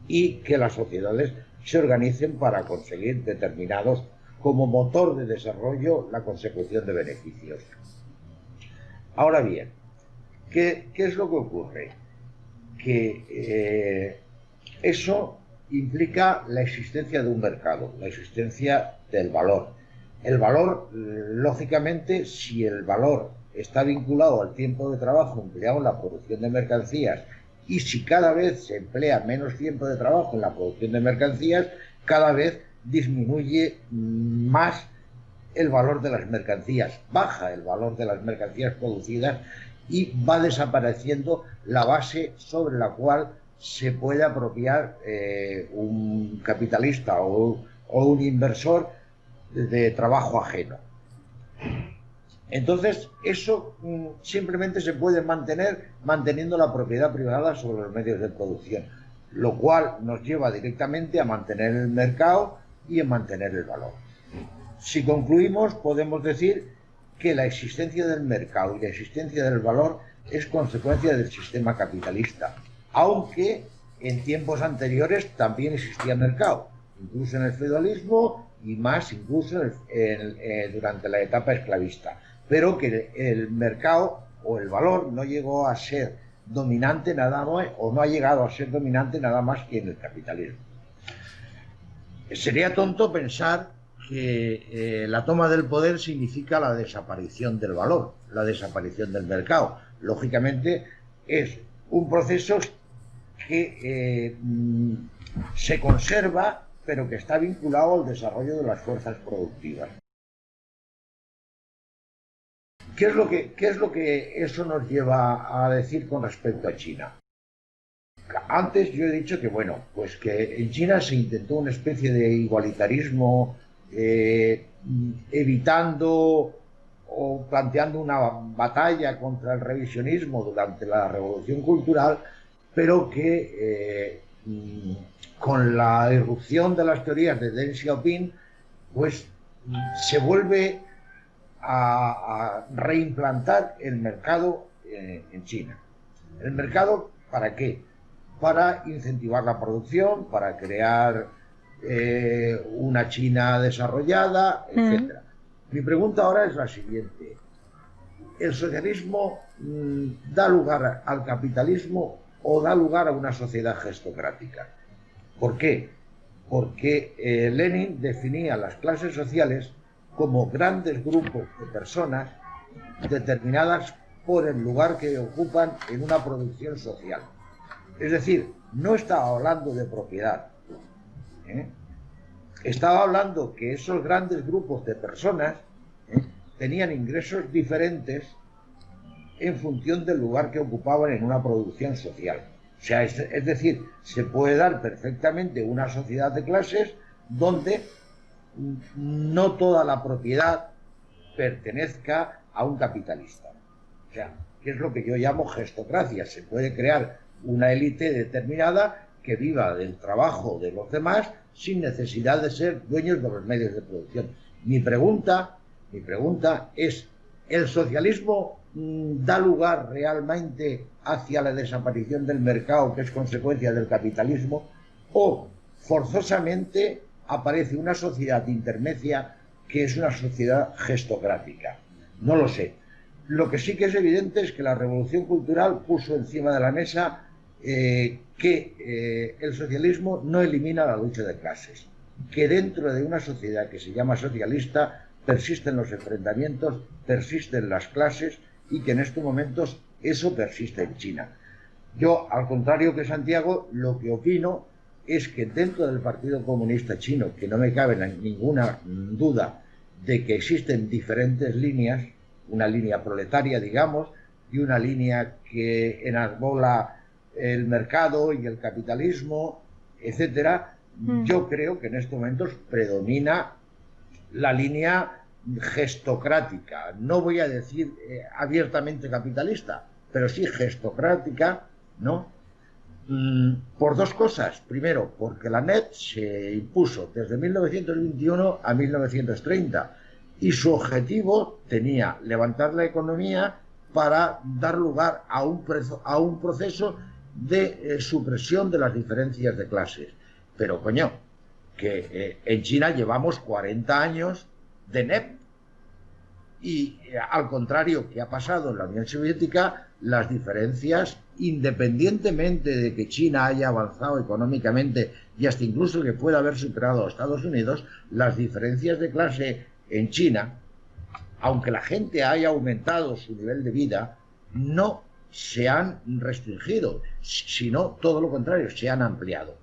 Y que las sociedades se organicen para conseguir determinados, como motor de desarrollo, la consecución de beneficios. Ahora bien, ¿qué es lo que ocurre? Que eso implica la existencia de un mercado, la existencia del valor. El valor, lógicamente, si el valor está vinculado al tiempo de trabajo empleado en la producción de mercancías, y si cada vez se emplea menos tiempo de trabajo en la producción de mercancías, cada vez disminuye más el valor de las mercancías, baja el valor de las mercancías producidas y va desapareciendo la base sobre la cual se puede apropiar un capitalista o un inversor de trabajo ajeno. Entonces, eso simplemente se puede mantener manteniendo la propiedad privada sobre los medios de producción, lo cual nos lleva directamente a mantener el mercado y a mantener el valor. Si concluimos, podemos decir que la existencia del mercado y la existencia del valor es consecuencia del sistema capitalista, aunque en tiempos anteriores también existía mercado, incluso en el feudalismo y más incluso durante la etapa esclavista, pero que el mercado o el valor no llegó a ser dominante nada más, o no ha llegado a ser dominante nada más que en el capitalismo. Sería tonto pensar que la toma del poder significa la desaparición del valor, la desaparición del mercado. Lógicamente es un proceso que se conserva, pero que está vinculado al desarrollo de las fuerzas productivas. ¿Qué es lo que eso nos lleva a decir con respecto a China? Antes yo he dicho que, bueno, pues que en China se intentó una especie de igualitarismo, evitando o planteando una batalla contra el revisionismo durante la Revolución Cultural, pero que con la irrupción de las teorías de Deng Xiaoping, pues se vuelve a reimplantar el mercado en China. ¿El mercado para qué? Para incentivar la producción, para crear una China desarrollada, etc. Mi pregunta ahora es la siguiente. ¿El socialismo da lugar al capitalismo o da lugar a una sociedad gestocrática? ¿Por qué? Porque Lenin definía las clases sociales como grandes grupos de personas determinadas por el lugar que ocupan en una producción social. Es decir, no estaba hablando de propiedad. Estaba hablando que esos grandes grupos de personas tenían ingresos diferentes en función del lugar que ocupaban en una producción social. O sea, es decir, se puede dar perfectamente una sociedad de clases donde no toda la propiedad pertenezca a un capitalista. O sea, que es lo que yo llamo gestocracia. Se puede crear una élite determinada que viva del trabajo de los demás sin necesidad de ser dueños de los medios de producción. Mi pregunta es, ¿el socialismo da lugar realmente hacia la desaparición del mercado, que es consecuencia del capitalismo, o forzosamente aparece una sociedad intermedia que es una sociedad gestocrática? No lo sé. Lo que sí que es evidente es que la revolución cultural puso encima de la mesa que el socialismo no elimina la lucha de clases, que dentro de una sociedad que se llama socialista persisten los enfrentamientos, persisten las clases, y que en estos momentos eso persiste en China. Yo, al contrario que Santiago, lo que opino es que dentro del Partido Comunista Chino, que no me cabe ninguna duda de que existen diferentes líneas, una línea proletaria, digamos, y una línea que enarbola el mercado y el capitalismo, etcétera, yo creo que en estos momentos predomina la línea gestocrática. No voy a decir abiertamente capitalista, pero sí gestocrática, ¿no? Por dos cosas. Primero, porque la NEP se impuso desde 1921 a 1930 y su objetivo tenía levantar la economía para dar lugar a un proceso de supresión de las diferencias de clases. Pero, coño, que en China llevamos 40 años de NEP y, al contrario que ha pasado en la Unión Soviética, las diferencias, independientemente de que China haya avanzado económicamente y hasta incluso que pueda haber superado a Estados Unidos, las diferencias de clase en China, aunque la gente haya aumentado su nivel de vida, no se han restringido, sino todo lo contrario, se han ampliado.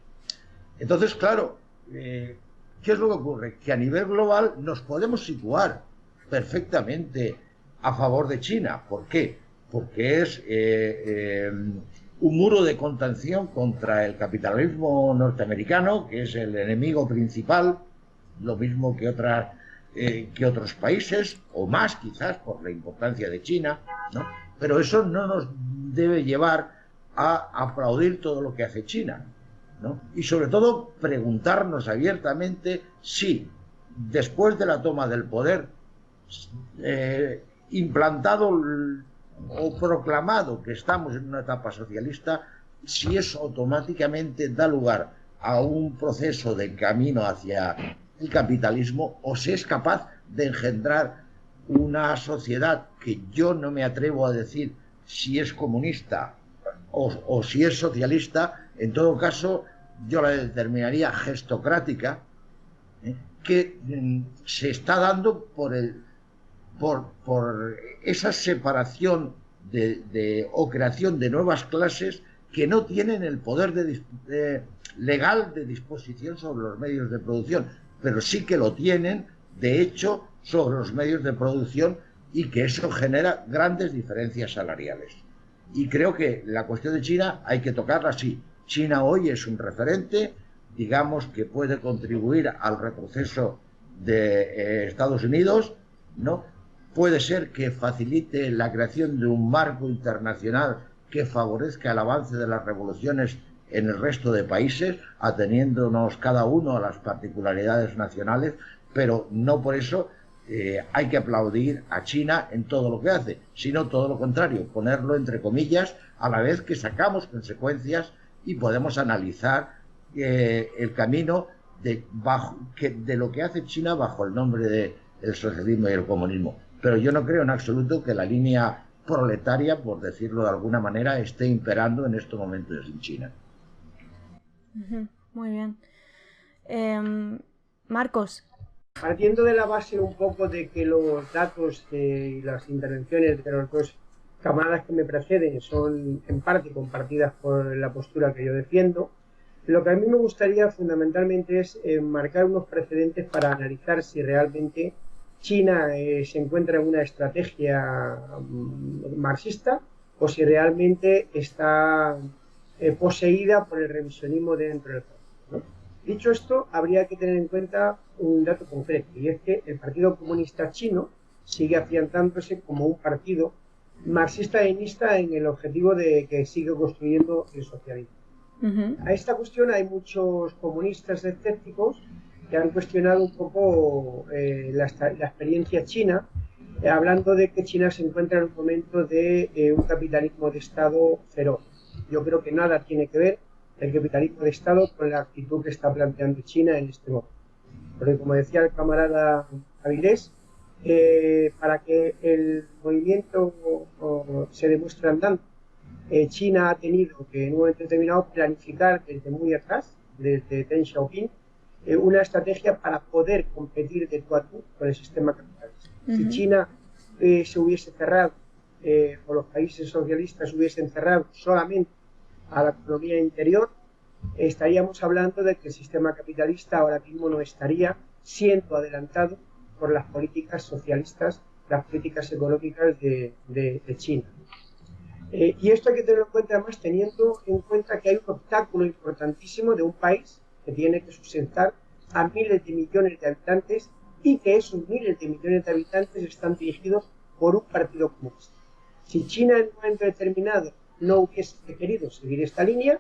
Entonces, claro, ¿qué es lo que ocurre? Que a nivel global nos podemos situar perfectamente a favor de China. ¿Por qué? Porque es un muro de contención contra el capitalismo norteamericano, que es el enemigo principal, lo mismo que otros países, o más quizás por la importancia de China, ¿no? Pero eso no nos debe llevar a aplaudir todo lo que hace China, ¿no? Y sobre todo preguntarnos abiertamente si después de la toma del poder, implantado o proclamado que estamos en una etapa socialista, si eso automáticamente da lugar a un proceso de camino hacia el capitalismo, o si es capaz de engendrar una sociedad que yo no me atrevo a decir si es comunista o si es socialista. En todo caso, yo la determinaría gestocrática, que se está dando por esa separación o creación de nuevas clases que no tienen el poder legal de disposición sobre los medios de producción, pero sí que lo tienen, de hecho, sobre los medios de producción, y que eso genera grandes diferencias salariales. Y creo que la cuestión de China hay que tocarla así. China hoy es un referente, digamos, que puede contribuir al retroceso de Estados Unidos, ¿no? Puede ser que facilite la creación de un marco internacional que favorezca el avance de las revoluciones en el resto de países, ateniéndonos cada uno a las particularidades nacionales, pero no por eso hay que aplaudir a China en todo lo que hace, sino todo lo contrario, ponerlo entre comillas, a la vez que sacamos consecuencias y podemos analizar el camino de lo que hace China bajo el nombre del socialismo y el comunismo. Pero yo no creo en absoluto que la línea proletaria, por decirlo de alguna manera, esté imperando en estos momentos en China. Muy bien. Marcos. Partiendo de la base un poco de que los datos y las intervenciones de las dos camaradas que me preceden son en parte compartidas por la postura que yo defiendo, lo que a mí me gustaría fundamentalmente es marcar unos precedentes para analizar si realmente China se encuentra en una estrategia marxista o si realmente está poseída por el revisionismo dentro del país, ¿no? Dicho esto, habría que tener en cuenta un dato concreto, y es que el Partido Comunista Chino sigue afianzándose como un partido marxista-leninista en el objetivo de que siga construyendo el socialismo. A esta cuestión hay muchos comunistas escépticos que han cuestionado un poco la experiencia china, hablando de que China se encuentra en un momento de un capitalismo de Estado feroz. Yo creo que nada tiene que ver el capitalismo de Estado con la actitud que está planteando China en este momento. Porque, como decía el camarada Avilés, para que el movimiento se demuestre andando, China ha tenido que en un momento determinado planificar desde muy atrás, desde Deng Xiaoping, una estrategia para poder competir de tú a tú con el sistema capitalista. Si China se hubiese cerrado, o los países socialistas hubiesen cerrado solamente a la economía interior, estaríamos hablando de que el sistema capitalista ahora mismo no estaría siendo adelantado por las políticas socialistas, las políticas económicas de China. Y esto hay que tenerlo en cuenta, además, teniendo en cuenta que hay un obstáculo importantísimo de un país que tiene que sustentar a miles de millones de habitantes y que esos miles de millones de habitantes están dirigidos por un partido comunista. Si China en un momento determinado no hubiese querido seguir esta línea,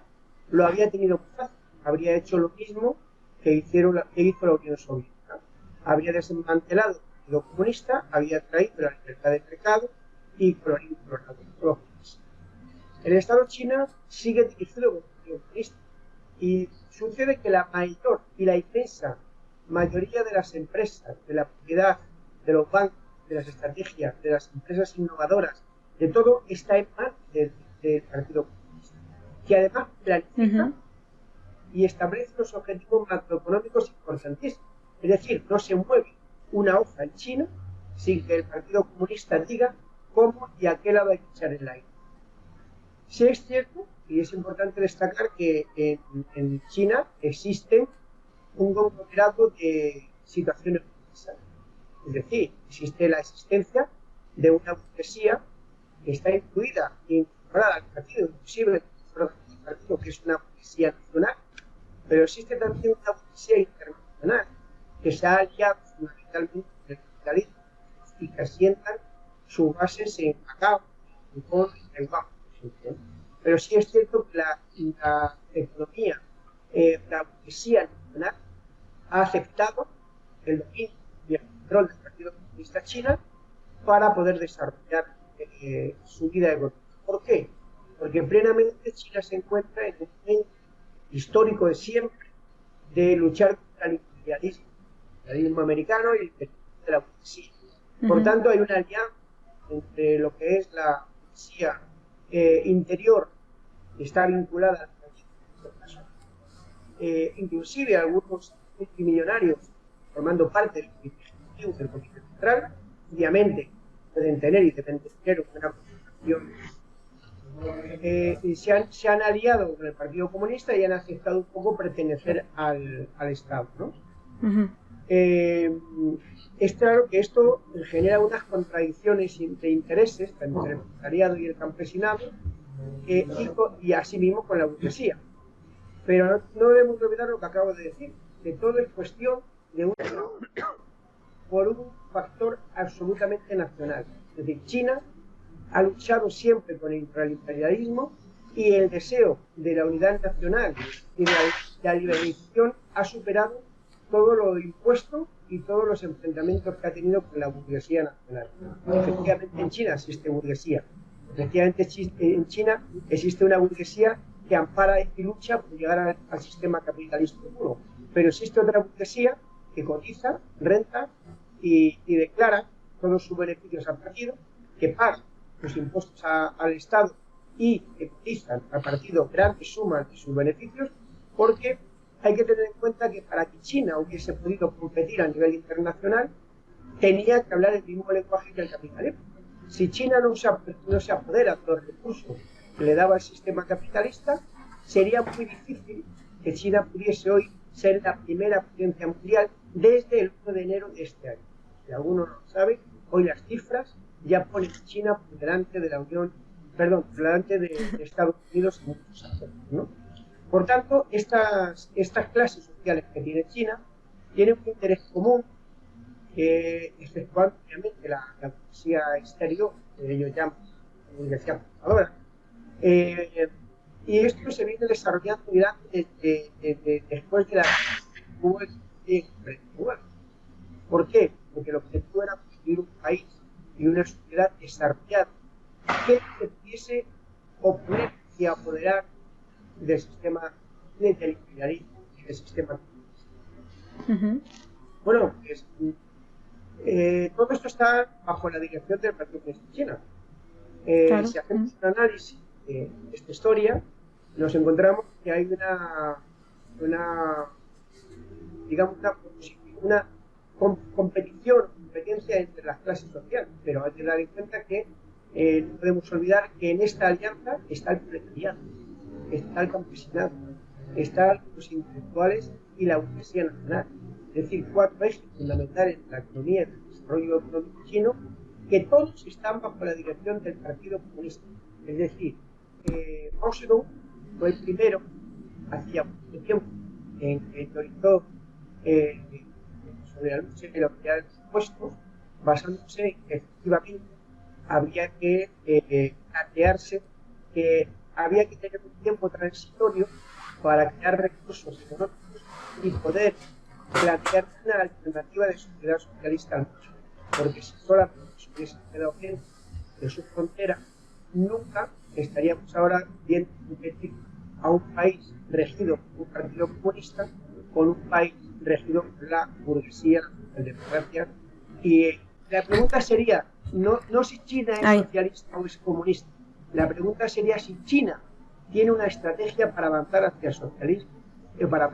lo habría tenido muy fácil. Habría hecho lo mismo que hizo la Unión Soviética. Habría desmantelado el partido comunista, habría traído la libertad de mercado y colorín colorado. El Estado chino sigue dirigido por el partido comunista y sucede que la mayor y la inmensa mayoría de las empresas, de la propiedad, de los bancos, de las estrategias, de las empresas innovadoras, de todo está en manos del Partido Comunista, que además planifica y establece los objetivos macroeconómicos importantísimos. Es decir, no se mueve una hoja en China sin que el Partido Comunista diga cómo y a qué lado hay que echar el aire. Sí es cierto, y es importante destacar que en China existen un conglomerado de situaciones burguesas. Es decir, existe la existencia de una burguesía que está incluida e incorporada al partido, inclusive el partido, que es una burguesía nacional, pero existe también una burguesía internacional que se ha aliado fundamentalmente con el capitalismo y que asientan sus bases en Macao, en Hong Kong y en Taiwán. Pero sí es cierto que la economía, la burguesía nacional ha aceptado el dominio y el control del Partido Comunista China para poder desarrollar su vida económica. ¿Por qué? Porque plenamente China se encuentra en un momento histórico de siempre de luchar contra el imperialismo americano y el imperialismo de la burguesía. Por tanto, hay una alianza entre lo que es la burguesía interior, que está vinculada al país, inclusive algunos multimillonarios formando parte del Comité del Comité Central, obviamente pueden tener y deben tener una participación, y se han aliado con el Partido Comunista y han aceptado un poco pertenecer al Estado, ¿no? Es claro que esto genera unas contradicciones de intereses entre el empresariado y el campesinado, y así mismo con la burguesía. Pero no debemos olvidar lo que acabo de decir, que todo es cuestión de por un factor absolutamente nacional. Es decir, China ha luchado siempre contra el imperialismo y el deseo de la unidad nacional y de la liberalización ha superado todo lo impuesto y todos los enfrentamientos que ha tenido con la burguesía nacional. Efectivamente en China existe burguesía. Efectivamente en China existe una burguesía que ampara y lucha por llegar al sistema capitalista puro. Pero existe otra burguesía que cotiza, renta y declara todos sus beneficios al partido, que paga los impuestos al Estado y que cotizan al partido grandes sumas de sus beneficios, porque hay que tener en cuenta que para que China hubiese podido competir a nivel internacional, tenía que hablar el mismo lenguaje que el capitalismo. Si China no se apodera de los recursos que le daba el sistema capitalista, sería muy difícil que China pudiese hoy ser la primera potencia mundial desde el 1 de enero de este año. Si alguno no lo sabe, hoy las cifras ya ponen a China por delante de delante de Estados Unidos en muchos aspectos, ¿no? Por tanto, estas clases sociales que tiene China tienen un interés común, exceptuando obviamente la burguesía exterior, que ellos llaman burguesía conservadora, Y esto se viene desarrollando después de la guerra. ¿Por qué? Porque el objetivo era construir un país y una sociedad desarrollada que se pudiese oponer y apoderar del sistema del imperialismo y del sistema comunista. Bueno, pues, todo esto está bajo la dirección del Partido Comunista Chino. Claro. Si hacemos un análisis de esta historia, nos encontramos que hay una competencia entre las clases sociales, pero hay que dar en cuenta que no podemos olvidar que en esta alianza está el proletariado, está el campesinado, están los intelectuales y la burguesía nacional. Es decir, 4 ejes fundamentales de la economía y del desarrollo económico chino, que todos están bajo la dirección del Partido Comunista. Es decir, Mao Zedong fue el primero, hacía mucho tiempo, en que teorizó sobre la lucha y la unidad de los impuestos, basándose en que efectivamente había que plantearse que había que tener un tiempo transitorio para crear recursos económicos y poder plantear una alternativa de sociedad socialista al mundo. Porque si solamente se hubiese quedado dentro de su frontera, nunca estaríamos ahora viendo competir a un país regido por un partido comunista con un país regido por la burguesía, la democracia. Y la pregunta sería, no si China es socialista o es comunista, la pregunta sería si China tiene una estrategia para avanzar hacia el socialismo y para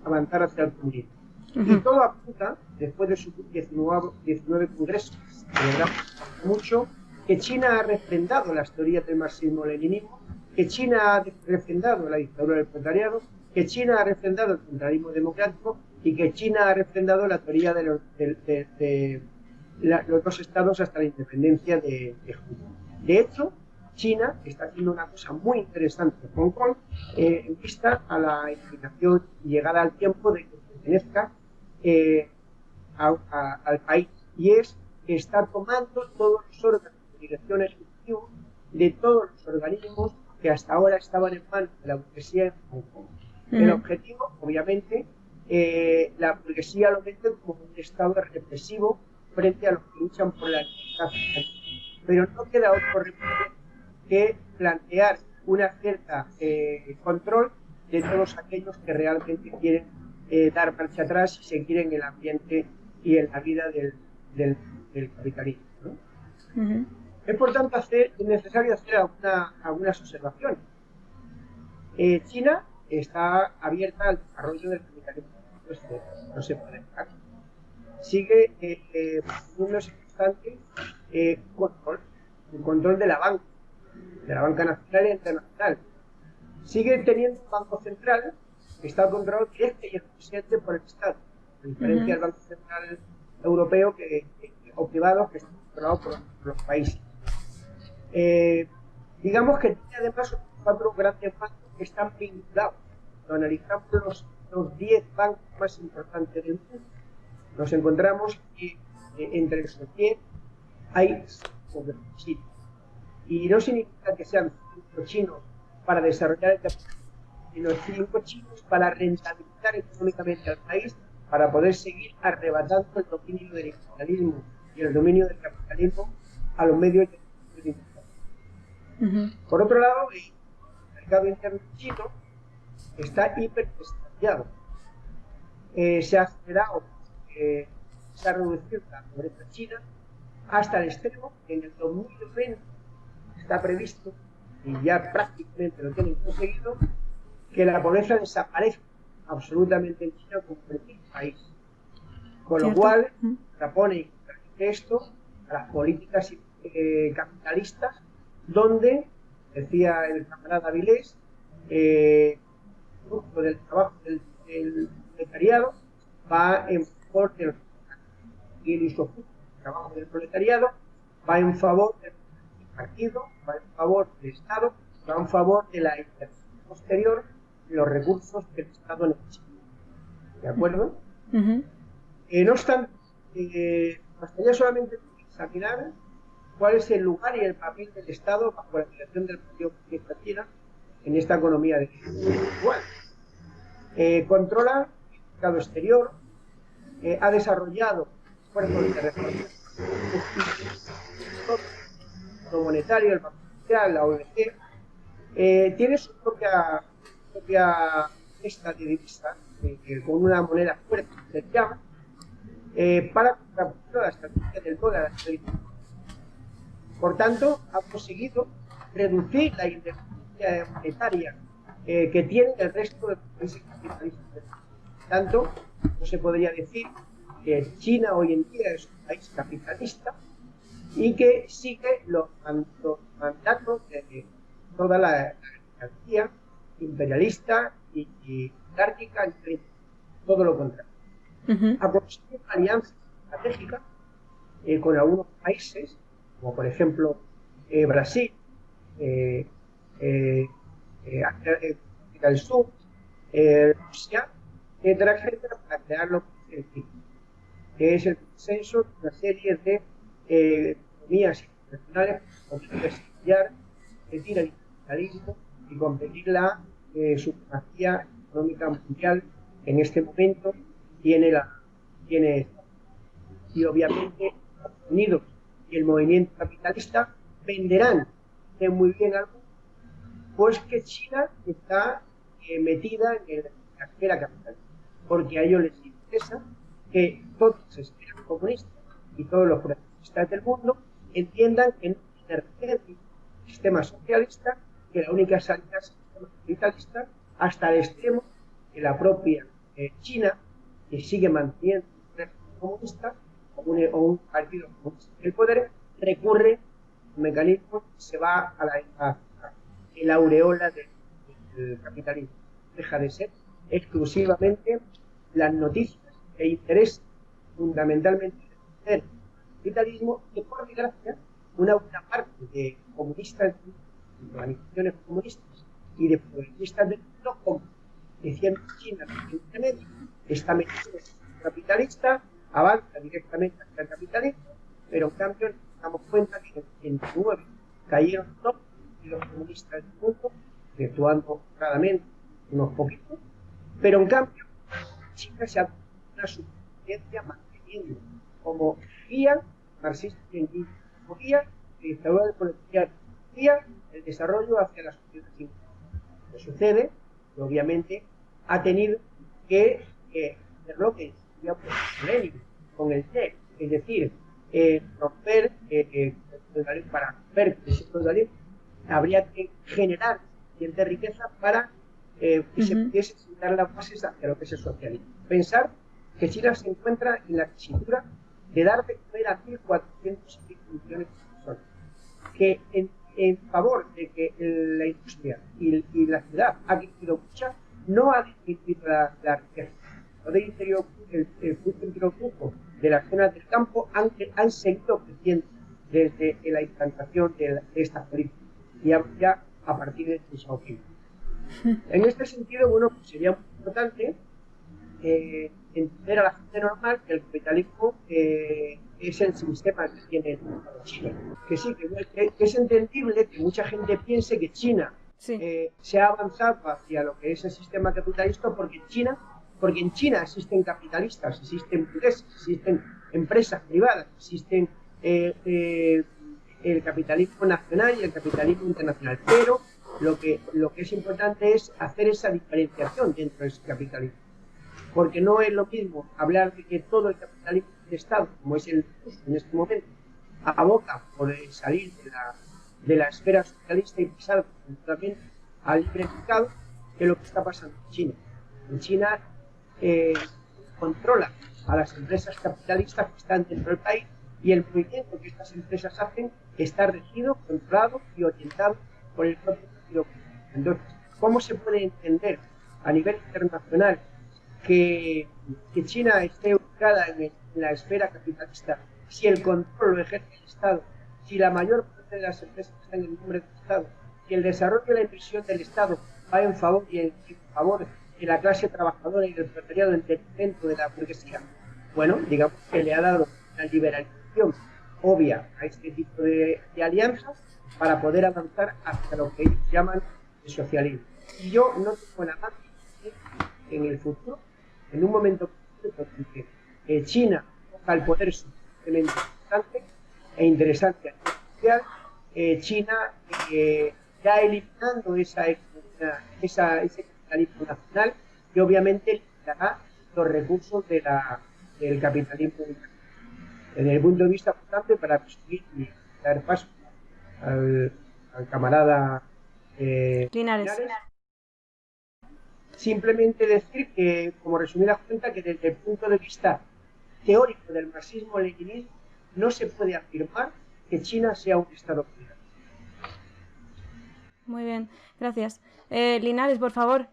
avanzar hacia el comunismo. Y todo apunta, después de su 19 congreso, celebramos mucho, que China ha refrendado las teorías del marxismo-leninismo, que China ha refrendado la dictadura del proletariado, que China ha refrendado el centralismo democrático y que China ha refrendado la teoría de los dos estados hasta la independencia de Cuba. De hecho, China está haciendo una cosa muy interesante en Hong Kong en vista a la implicación y llegada al tiempo de que pertenezca al país, y es que está tomando todos los órganos de dirección ejecutiva de todos los organismos que hasta ahora estaban en manos de la burguesía en Hong Kong. El objetivo, obviamente, la burguesía lo mete como un estado represivo frente a los que luchan por la libertad, pero no queda otro remedio que plantear una cierta control de todos aquellos que realmente quieren dar marcha atrás y seguir en el ambiente y en la vida del capitalismo, ¿no? Es por tanto necesario hacer algunas observaciones. China está abierta al desarrollo del capitalismo, no se puede negar. Sigue unos constantes control de la banca nacional e internacional. Sigue teniendo un banco central que está controlado directo y exclusivamente por el Estado, a diferencia del Banco Central Europeo o privado que está controlado por los países. Digamos que tiene además 4 grandes bancos que están vinculados. Lo analizamos los 10 bancos más importantes del mundo. Nos encontramos que entre esos 10 hay 5 chinos. Y no significa que sean 5 chinos para desarrollar el capital, sino 5 chinos para rentabilizar económicamente al país, para poder seguir arrebatando el dominio del imperialismo y el dominio del capitalismo a los medios de comunicación. Por otro lado, el mercado interno chino está hiperestanciado. Se ha acelerado, se ha reducido la pobreza china hasta el extremo que en el 2020 está previsto, y ya prácticamente lo tienen conseguido, que la pobreza desaparezca absolutamente en China como el país. Con lo cual, propone esto a las políticas capitalistas, donde, decía el camarada Vilés, fruto del trabajo del proletariado va en favor del y el trabajo del proletariado va en favor del partido, va en favor del Estado, va en favor de la inversión posterior de los recursos que el Estado necesita. ¿De acuerdo? No obstante, bastaría solamente examinar cuál es el lugar y el papel del Estado bajo la dirección del Partido Comunista China en esta economía virtual. Controla el mercado exterior, ha desarrollado esfuerzos de reforma monetario, el Banco Mundial, la OMC, tiene su propia esta de divisa con una moneda fuerte que se llama para contraponer la estrategia del dólar. Por tanto, ha conseguido reducir la independencia monetaria que tiene el resto de los países capitalistas. Por tanto, no se podría decir que China hoy en día es un país capitalista y que sigue los mandatos de toda la jerarquía imperialista y oligárquica, todo lo contrario. Ha conseguido alianzas estratégicas con algunos países, como por ejemplo Brasil, África del Sur, Rusia, etcétera, etcétera, para crear lo que es el consenso de una serie de economías internacionales para desarrollar el capitalismo y competir la supremacía económica mundial en este momento tiene y obviamente Estados Unidos y el movimiento capitalista venderán muy bien algo, pues que China está metida en la esfera capitalista, porque a ellos les interesa que todos los esferas comunistas y todos los progresistas del mundo entiendan que no tiene referencia el sistema socialista, que la única salida es el sistema capitalista, hasta el extremo que la propia China, que sigue manteniendo un régimen comunista o un partido comunista en el poder, recurre a un mecanismo que se va a la aureola del capitalismo. Deja de ser exclusivamente las noticias e interés fundamentalmente del capitalismo, que por desgracia una buena parte de comunistas, de organizaciones comunistas y de progresistas del mundo, como diciendo China en medio, está metido en el capitalista, avanza directamente hacia el capitalismo, pero en cambio nos damos cuenta que en el 29 cayeron todos los comunistas del mundo, virtuando claramente unos poquitos, pero en cambio China se ha dado una supervivencia manteniendo como guía marxista-leninista, como guía de dictadura del proletariado, guía el desarrollo hacia la sociedad civil. Lo que sucede que obviamente ha tenido que hacer lo que decía Lenin con el TEC, es decir, romper el feudalismo. Para romper ese feudalismo habría que generar suficiente riqueza para que se pudiese sentar las bases hacia lo que es el socialismo. Pensar que China se encuentra en la tesitura de dar de comer a 1.400 millones de personas, que en favor de que la industria y la ciudad ha crecido mucho, no ha disminuido la riqueza. El Producto Interior Bruto de las zonas del campo han seguido creciendo desde la implantación de estas políticas, ya a partir de Xiaoping. En este sentido, bueno, pues sería muy importante entender a la gente normal que el capitalismo es el sistema que tiene China. Que sí, que es entendible que mucha gente piense que China se ha avanzado hacia lo que es el sistema capitalista porque en China existen capitalistas, existen burgueses, existen empresas privadas, existen el capitalismo nacional y el capitalismo internacional. Pero lo que es importante es hacer esa diferenciación dentro de ese capitalismo. Porque no es lo mismo hablar de que todo el capitalismo de Estado, como es el ruso en este momento, aboca por salir de la esfera socialista y pasar completamente al libre mercado, que lo que está pasando en China. En China controla a las empresas capitalistas que están dentro del país y el movimiento que estas empresas hacen está regido, controlado y orientado por el propio partido. Entonces, ¿cómo se puede entender a nivel internacional que China esté ubicada en la esfera capitalista si el control lo ejerce el Estado, si la mayor parte de las empresas están en nombre del Estado, si el desarrollo y la inversión del Estado va en favor en favor de la clase trabajadora y del proletariado dentro de la burguesía? Bueno, digamos que le ha dado una liberalización obvia a este tipo de alianzas para poder avanzar hacia lo que ellos llaman socialismo. Y yo no tengo la más en el futuro, en un momento en que China toca el poder suficientemente importante e interesante a nivel mundial, China ya eliminando ese capitalismo nacional que obviamente limitará los recursos del capitalismo internacional. Desde el punto de vista, por tanto, para resumir y dar paso al camarada Linares. Simplemente decir que, como resumida cuenta, que desde el punto de vista teórico del marxismo-leninismo no se puede afirmar que China sea un Estado federal. Muy bien, gracias. Linares, por favor.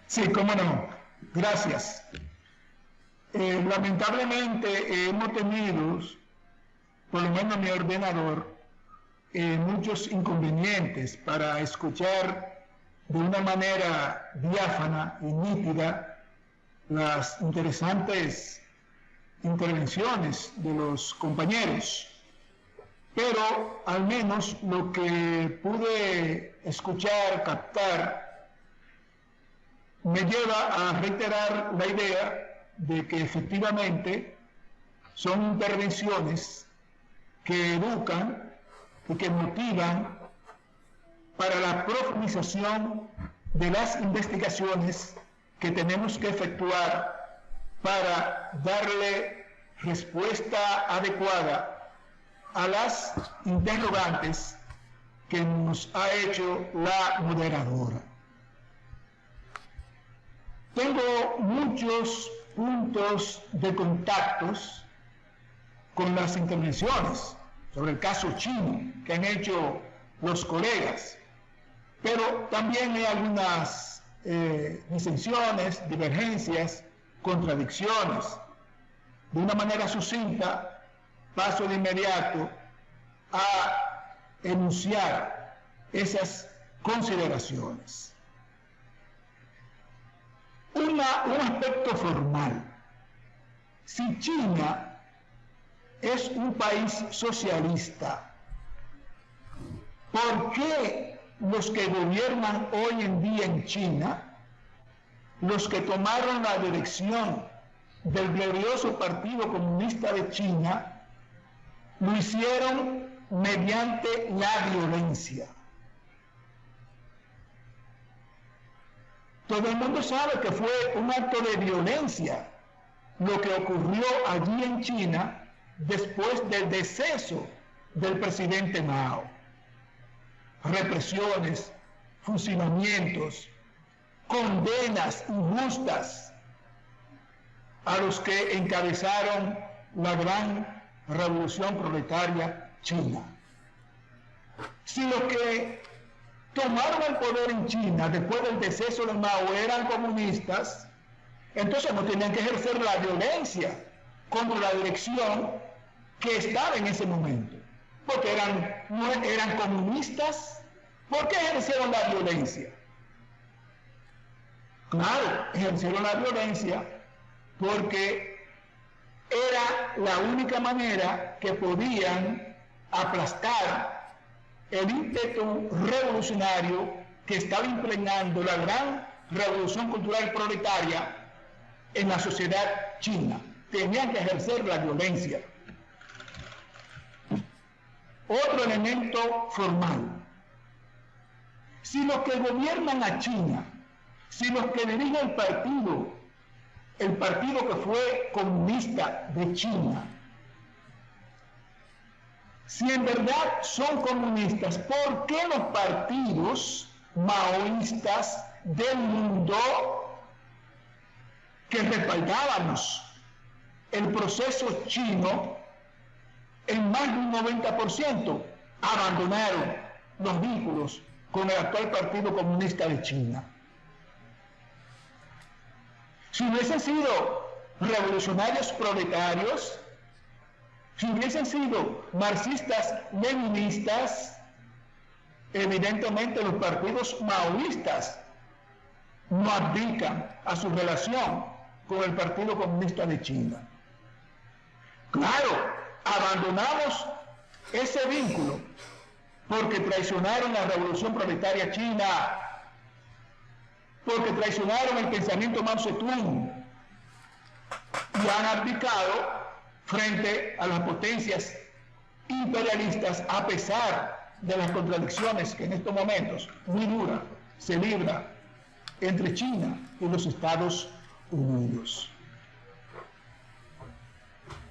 Sí, cómo no. Gracias. Lamentablemente hemos tenido, por lo menos mi ordenador, muchos inconvenientes para escuchar de una manera diáfana y nítida las interesantes intervenciones de los compañeros. Pero al menos lo que pude escuchar, captar, me lleva a reiterar la idea de que efectivamente son intervenciones que educan y que motivan para la profundización de las investigaciones que tenemos que efectuar para darle respuesta adecuada a las interrogantes que nos ha hecho la moderadora. Tengo muchos puntos de contactos con las intervenciones sobre el caso chino que han hecho los colegas, pero también hay algunas disensiones, divergencias, contradicciones. De una manera sucinta, paso de inmediato a enunciar esas consideraciones. Un aspecto formal. Si China es un país socialista, ¿por qué los que gobiernan hoy en día en China, los que tomaron la dirección del glorioso Partido Comunista de China, lo hicieron mediante la violencia? Todo el mundo sabe que fue un acto de violencia lo que ocurrió allí en China después del deceso del presidente Mao. Represiones, fusilamientos, condenas injustas a los que encabezaron la gran revolución proletaria china. Si los que tomaron el poder en China después del deceso de Mao eran comunistas, entonces no tenían que ejercer la violencia contra la dirección que estaba en ese momento, porque eran comunistas. ¿Por qué ejercieron la violencia? Claro, ejercieron la violencia porque era la única manera que podían aplastar el ímpetu revolucionario que estaba impregnando la gran revolución cultural proletaria en la sociedad china. Tenían que ejercer la violencia. Otro elemento formal. Si los que gobiernan a China, si los que dirigen el partido que fue comunista de China, si en verdad son comunistas, ¿por qué los partidos maoístas del mundo que respaldábamos el proceso chino en más de un 90% abandonaron los vínculos con el actual Partido Comunista de China? Si hubiesen sido revolucionarios proletarios, si hubiesen sido marxistas leninistas, evidentemente los partidos maoístas no abdican a su relación con el Partido Comunista de China. Claro, abandonamos ese vínculo porque traicionaron la revolución proletaria china porque traicionaron el pensamiento Mao Zedong y han abdicado frente a las potencias imperialistas, a pesar de las contradicciones que en estos momentos muy duras se libra entre China y los Estados Unidos.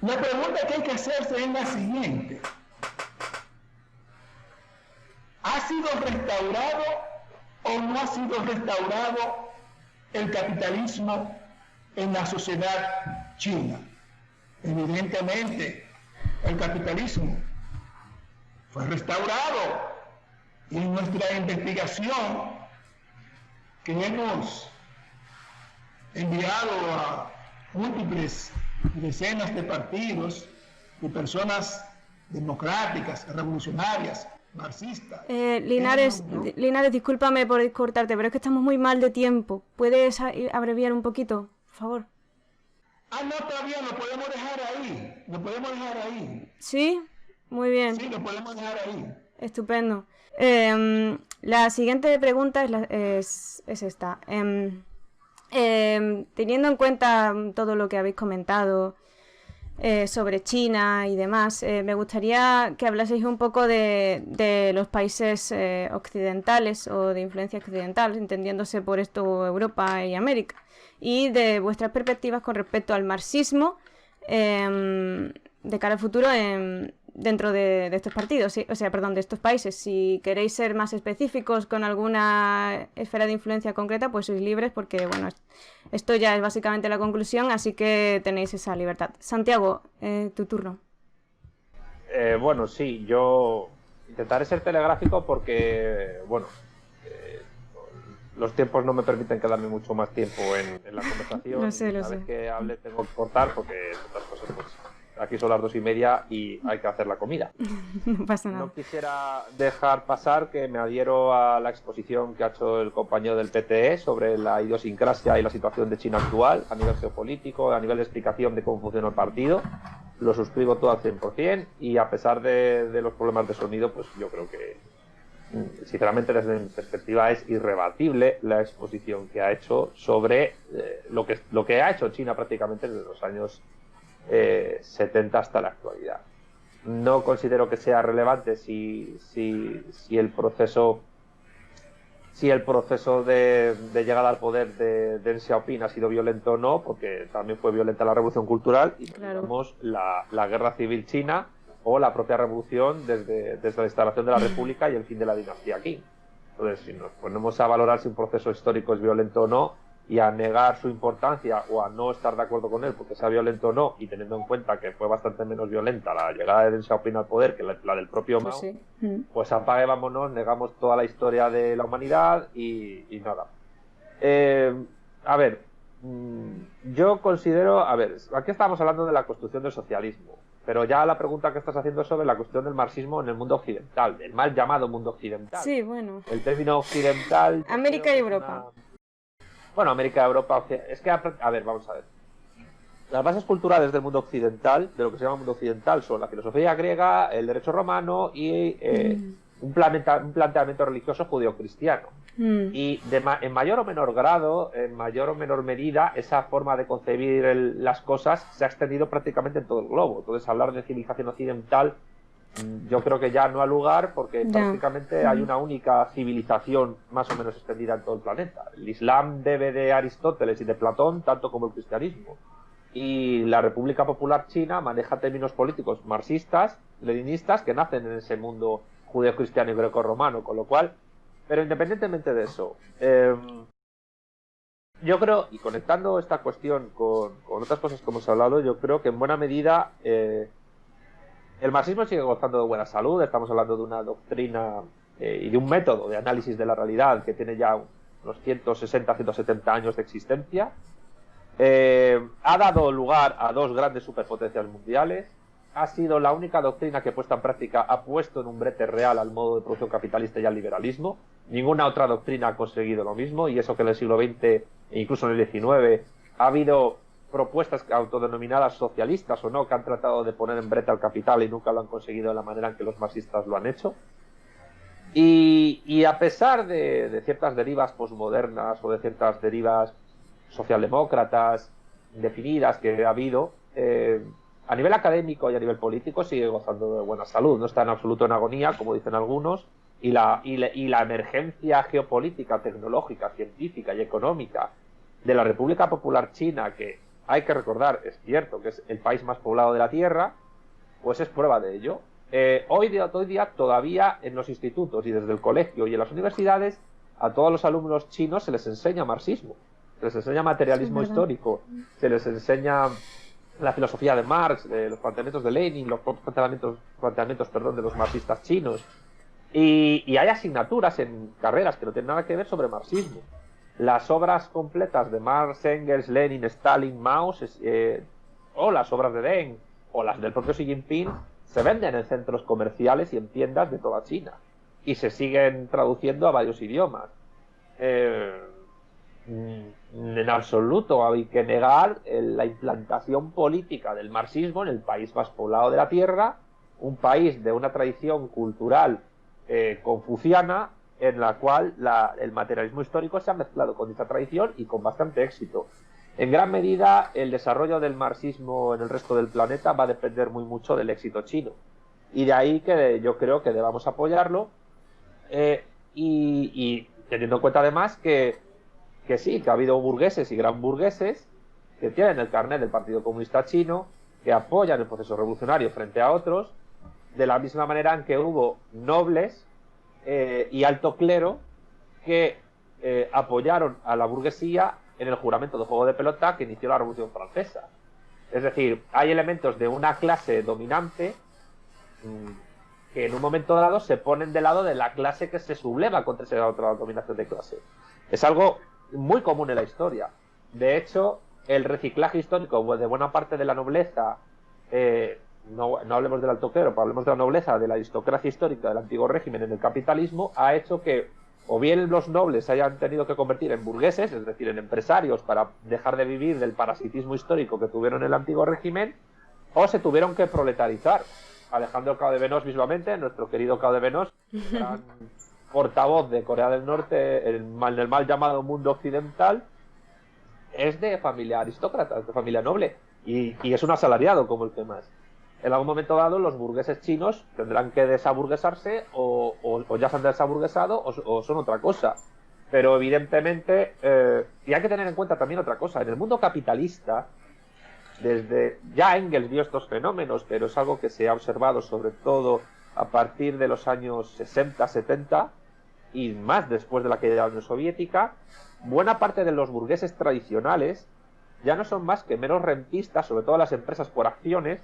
La pregunta que hay que hacerse es la siguiente: ¿ha sido restaurado o no ha sido restaurado el capitalismo en la sociedad china? Evidentemente, el capitalismo fue restaurado, y en nuestra investigación que hemos enviado a múltiples decenas de partidos, de personas democráticas, revolucionarias, marxistas. Linares, discúlpame por cortarte, pero es que estamos muy mal de tiempo. ¿Puedes abreviar un poquito, por favor? No, está bien, lo podemos dejar ahí. Lo podemos dejar ahí. ¿Sí? Muy bien. Sí, lo podemos dejar ahí. Estupendo. La siguiente pregunta es esta. Teniendo en cuenta todo lo que habéis comentado sobre China y demás, me gustaría que hablaseis un poco de los países occidentales o de influencia occidental, entendiéndose por esto Europa y América, y de vuestras perspectivas con respecto al marxismo de cara al futuro dentro de estos partidos, ¿sí? O sea, perdón, de estos países. Si queréis ser más específicos con alguna esfera de influencia concreta, pues sois libres, porque bueno, esto ya es básicamente la conclusión, así que tenéis esa libertad. Santiago, tu turno. Bueno, sí, yo intentaré ser telegráfico porque, bueno, los tiempos no me permiten quedarme mucho más tiempo en la conversación. Lo sé. Una vez que hable tengo que cortar porque otras cosas, pues aquí son las 2:30 y hay que hacer la comida. No pasa nada. No quisiera dejar pasar que me adhiero a la exposición que ha hecho el compañero del PTE sobre la idiosincrasia y la situación de China actual a nivel geopolítico, a nivel de explicación de cómo funciona el partido. Lo suscribo todo al 100% y a pesar de los problemas de sonido, pues yo creo que, sinceramente, desde mi perspectiva es irrebatible la exposición que ha hecho sobre lo que ha hecho China prácticamente desde los años 70 hasta la actualidad. No considero que sea relevante si el proceso de llegada al poder de Deng Xiaoping ha sido violento o no, porque también fue violenta la revolución cultural y claro, tenemos la guerra civil china o la propia revolución desde la instalación de la república y el fin de la dinastía Qing. Entonces, si nos ponemos a valorar si un proceso histórico es violento o no y a negar su importancia o a no estar de acuerdo con él porque sea violento o no, y teniendo en cuenta que fue bastante menos violenta la llegada de Deng Xiaoping al poder que la del propio Mao, sí. Pues apague, vámonos, negamos toda la historia de la humanidad y nada. A ver, yo considero, aquí estamos hablando de la construcción del socialismo, pero ya la pregunta que estás haciendo es sobre la cuestión del marxismo en el mundo occidental, del mal llamado mundo occidental. Sí, bueno. El término occidental... América y Europa. Bueno, América, Europa... Es que, a ver, vamos a ver. Las bases culturales del mundo occidental, de lo que se llama mundo occidental, son la filosofía griega, el derecho romano y un planteamiento religioso judeocristiano. Y en mayor o menor grado, en mayor o menor medida, esa forma de concebir las cosas se ha extendido prácticamente en todo el globo. Entonces, hablar de civilización occidental, yo creo que ya no ha lugar, porque prácticamente hay una única civilización más o menos extendida en todo el planeta. El Islam bebe de Aristóteles y de Platón, tanto como el cristianismo. Y la República Popular China maneja términos políticos marxistas, leninistas, que nacen en ese mundo judeo-cristiano y greco-romano, con lo cual... Pero independientemente de eso, yo creo, y conectando esta cuestión con otras cosas que hemos hablado, yo creo que en buena medida el marxismo sigue gozando de buena salud. Estamos hablando de una doctrina y de un método de análisis de la realidad que tiene ya unos 160, 170 años de existencia. Ha dado lugar a dos grandes superpotencias mundiales. Ha sido la única doctrina que puesta en práctica ha puesto en un brete real al modo de producción capitalista y al liberalismo. Ninguna otra doctrina ha conseguido lo mismo, y eso que en el siglo XX e incluso en el XIX ha habido propuestas autodenominadas socialistas o no, que han tratado de poner en brete al capital y nunca lo han conseguido de la manera en que los marxistas lo han hecho. Y a pesar de ciertas derivas posmodernas o de ciertas derivas socialdemócratas definidas que ha habido, a nivel académico y a nivel político sigue gozando de buena salud, no está en absoluto en agonía, como dicen algunos, y la emergencia geopolítica, tecnológica, científica y económica de la República Popular China, que hay que recordar, es cierto, que es el país más poblado de la Tierra, pues es prueba de ello. Hoy día todavía en los institutos y desde el colegio y en las universidades a todos los alumnos chinos se les enseña marxismo, se les enseña materialismo histórico, se les enseña la filosofía de Marx, los planteamientos de Lenin, los planteamientos de los marxistas chinos. Y hay asignaturas en carreras que no tienen nada que ver sobre marxismo. Las obras completas de Marx, Engels, Lenin, Stalin, Mao, o las obras de Deng, o las del propio Xi Jinping, se venden en centros comerciales y en tiendas de toda China. Y se siguen traduciendo a varios idiomas. En absoluto hay que negar la implantación política del marxismo en el país más poblado de la Tierra, un país de una tradición cultural confuciana, en la cual el materialismo histórico se ha mezclado con esta tradición y con bastante éxito. En gran medida, el desarrollo del marxismo en el resto del planeta va a depender muy mucho del éxito chino. Y de ahí que yo creo que debamos apoyarlo, y teniendo en cuenta además que sí, que ha habido burgueses y gran burgueses que tienen el carnet del Partido Comunista Chino, que apoyan el proceso revolucionario frente a otros, de la misma manera en que hubo nobles y alto clero que apoyaron a la burguesía en el juramento de juego de pelota que inició la Revolución Francesa. Es decir, hay elementos de una clase dominante que en un momento dado se ponen del lado de la clase que se subleva contra esa otra dominación de clase. Es algo muy común en la historia. De hecho, el reciclaje histórico de buena parte de la nobleza, no hablemos del alto clero, pero hablemos de la nobleza, de la aristocracia histórica del antiguo régimen en el capitalismo, ha hecho que o bien los nobles se hayan tenido que convertir en burgueses, es decir, en empresarios, para dejar de vivir del parasitismo histórico que tuvieron en el antiguo régimen, o se tuvieron que proletarizar. Alejandro Cao de Venós mismamente, nuestro querido Cao de Venós, gran portavoz de Corea del Norte en el mal llamado mundo occidental, es de familia aristócrata, es de familia noble, y es un asalariado como el que más. En algún momento dado los burgueses chinos tendrán que desaburguesarse o ya se han desaburguesado o son otra cosa. Pero evidentemente, y hay que tener en cuenta también otra cosa, en el mundo capitalista, ya Engels vio estos fenómenos, pero es algo que se ha observado sobre todo a partir de los años 60, 70 y más después de la caída de la Unión Soviética, buena parte de los burgueses tradicionales ya no son más que meros rentistas, sobre todo las empresas por acciones,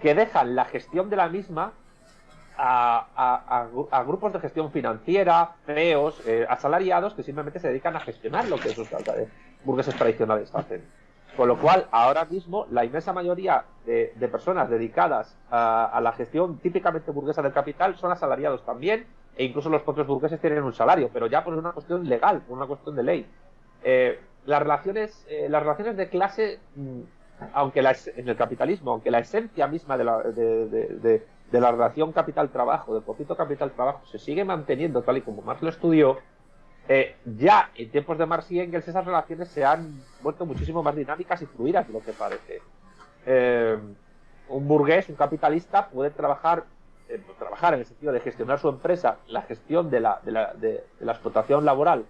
que dejan la gestión de la misma a grupos de gestión financiera, CEOs, asalariados, que simplemente se dedican a gestionar lo que esos burgueses tradicionales hacen. Con lo cual, ahora mismo, la inmensa mayoría de personas dedicadas a la gestión típicamente burguesa del capital son asalariados también, e incluso los propios burgueses tienen un salario, pero ya por una cuestión legal, por una cuestión de ley. Las relaciones de clase, en el capitalismo, aunque la esencia misma de la relación capital-trabajo, del conflicto capital-trabajo, se sigue manteniendo tal y como Marx lo estudió, ya en tiempos de Marx y Engels esas relaciones se han vuelto muchísimo más dinámicas y fluidas de lo que parece. Un burgués, un capitalista, puede trabajar en el sentido de gestionar su empresa, la gestión de la explotación laboral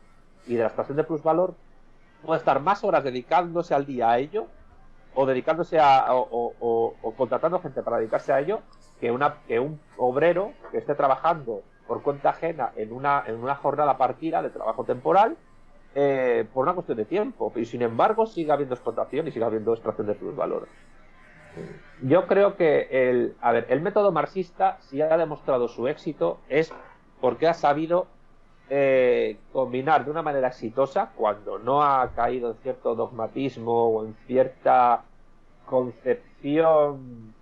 y de la extracción de plusvalor, puede estar más horas dedicándose al día a ello, o dedicándose o contratando gente para dedicarse a ello, que un obrero que esté trabajando por cuenta ajena en una jornada partida de trabajo temporal por una cuestión de tiempo, y sin embargo sigue habiendo explotación y sigue habiendo extracción de plusvalor. Yo creo que el método marxista, si ha demostrado su éxito, es porque ha sabido combinar de una manera exitosa, cuando no ha caído en cierto dogmatismo o en cierta concepción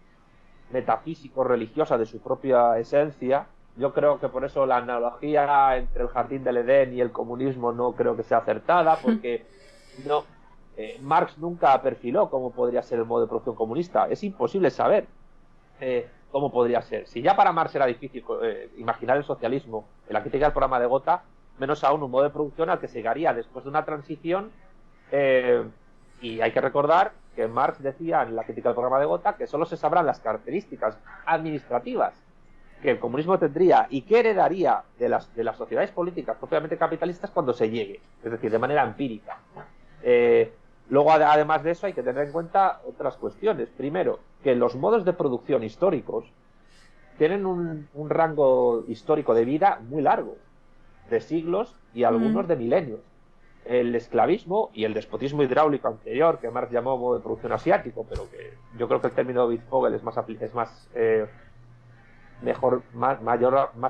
metafísico-religiosa de su propia esencia. Yo creo que por eso la analogía entre el jardín del Edén y el comunismo no creo que sea acertada, porque Marx nunca perfiló cómo podría ser el modo de producción comunista. Es imposible saber. cómo podría ser. Si ya para Marx era difícil imaginar el socialismo en la crítica del programa de Gotha, menos aún un modo de producción al que se llegaría después de una transición. Y hay que recordar que Marx decía en la crítica del programa de Gotha que solo se sabrán las características administrativas que el comunismo tendría y que heredaría de las sociedades políticas propiamente capitalistas cuando se llegue, es decir, de manera empírica. Luego, además de eso, hay que tener en cuenta otras cuestiones. Primero, que los modos de producción históricos tienen un rango histórico de vida muy largo, de siglos y algunos de milenios. El esclavismo y el despotismo hidráulico anterior, que Marx llamó modo de producción asiático, pero que yo creo que el término de Wittfogel es más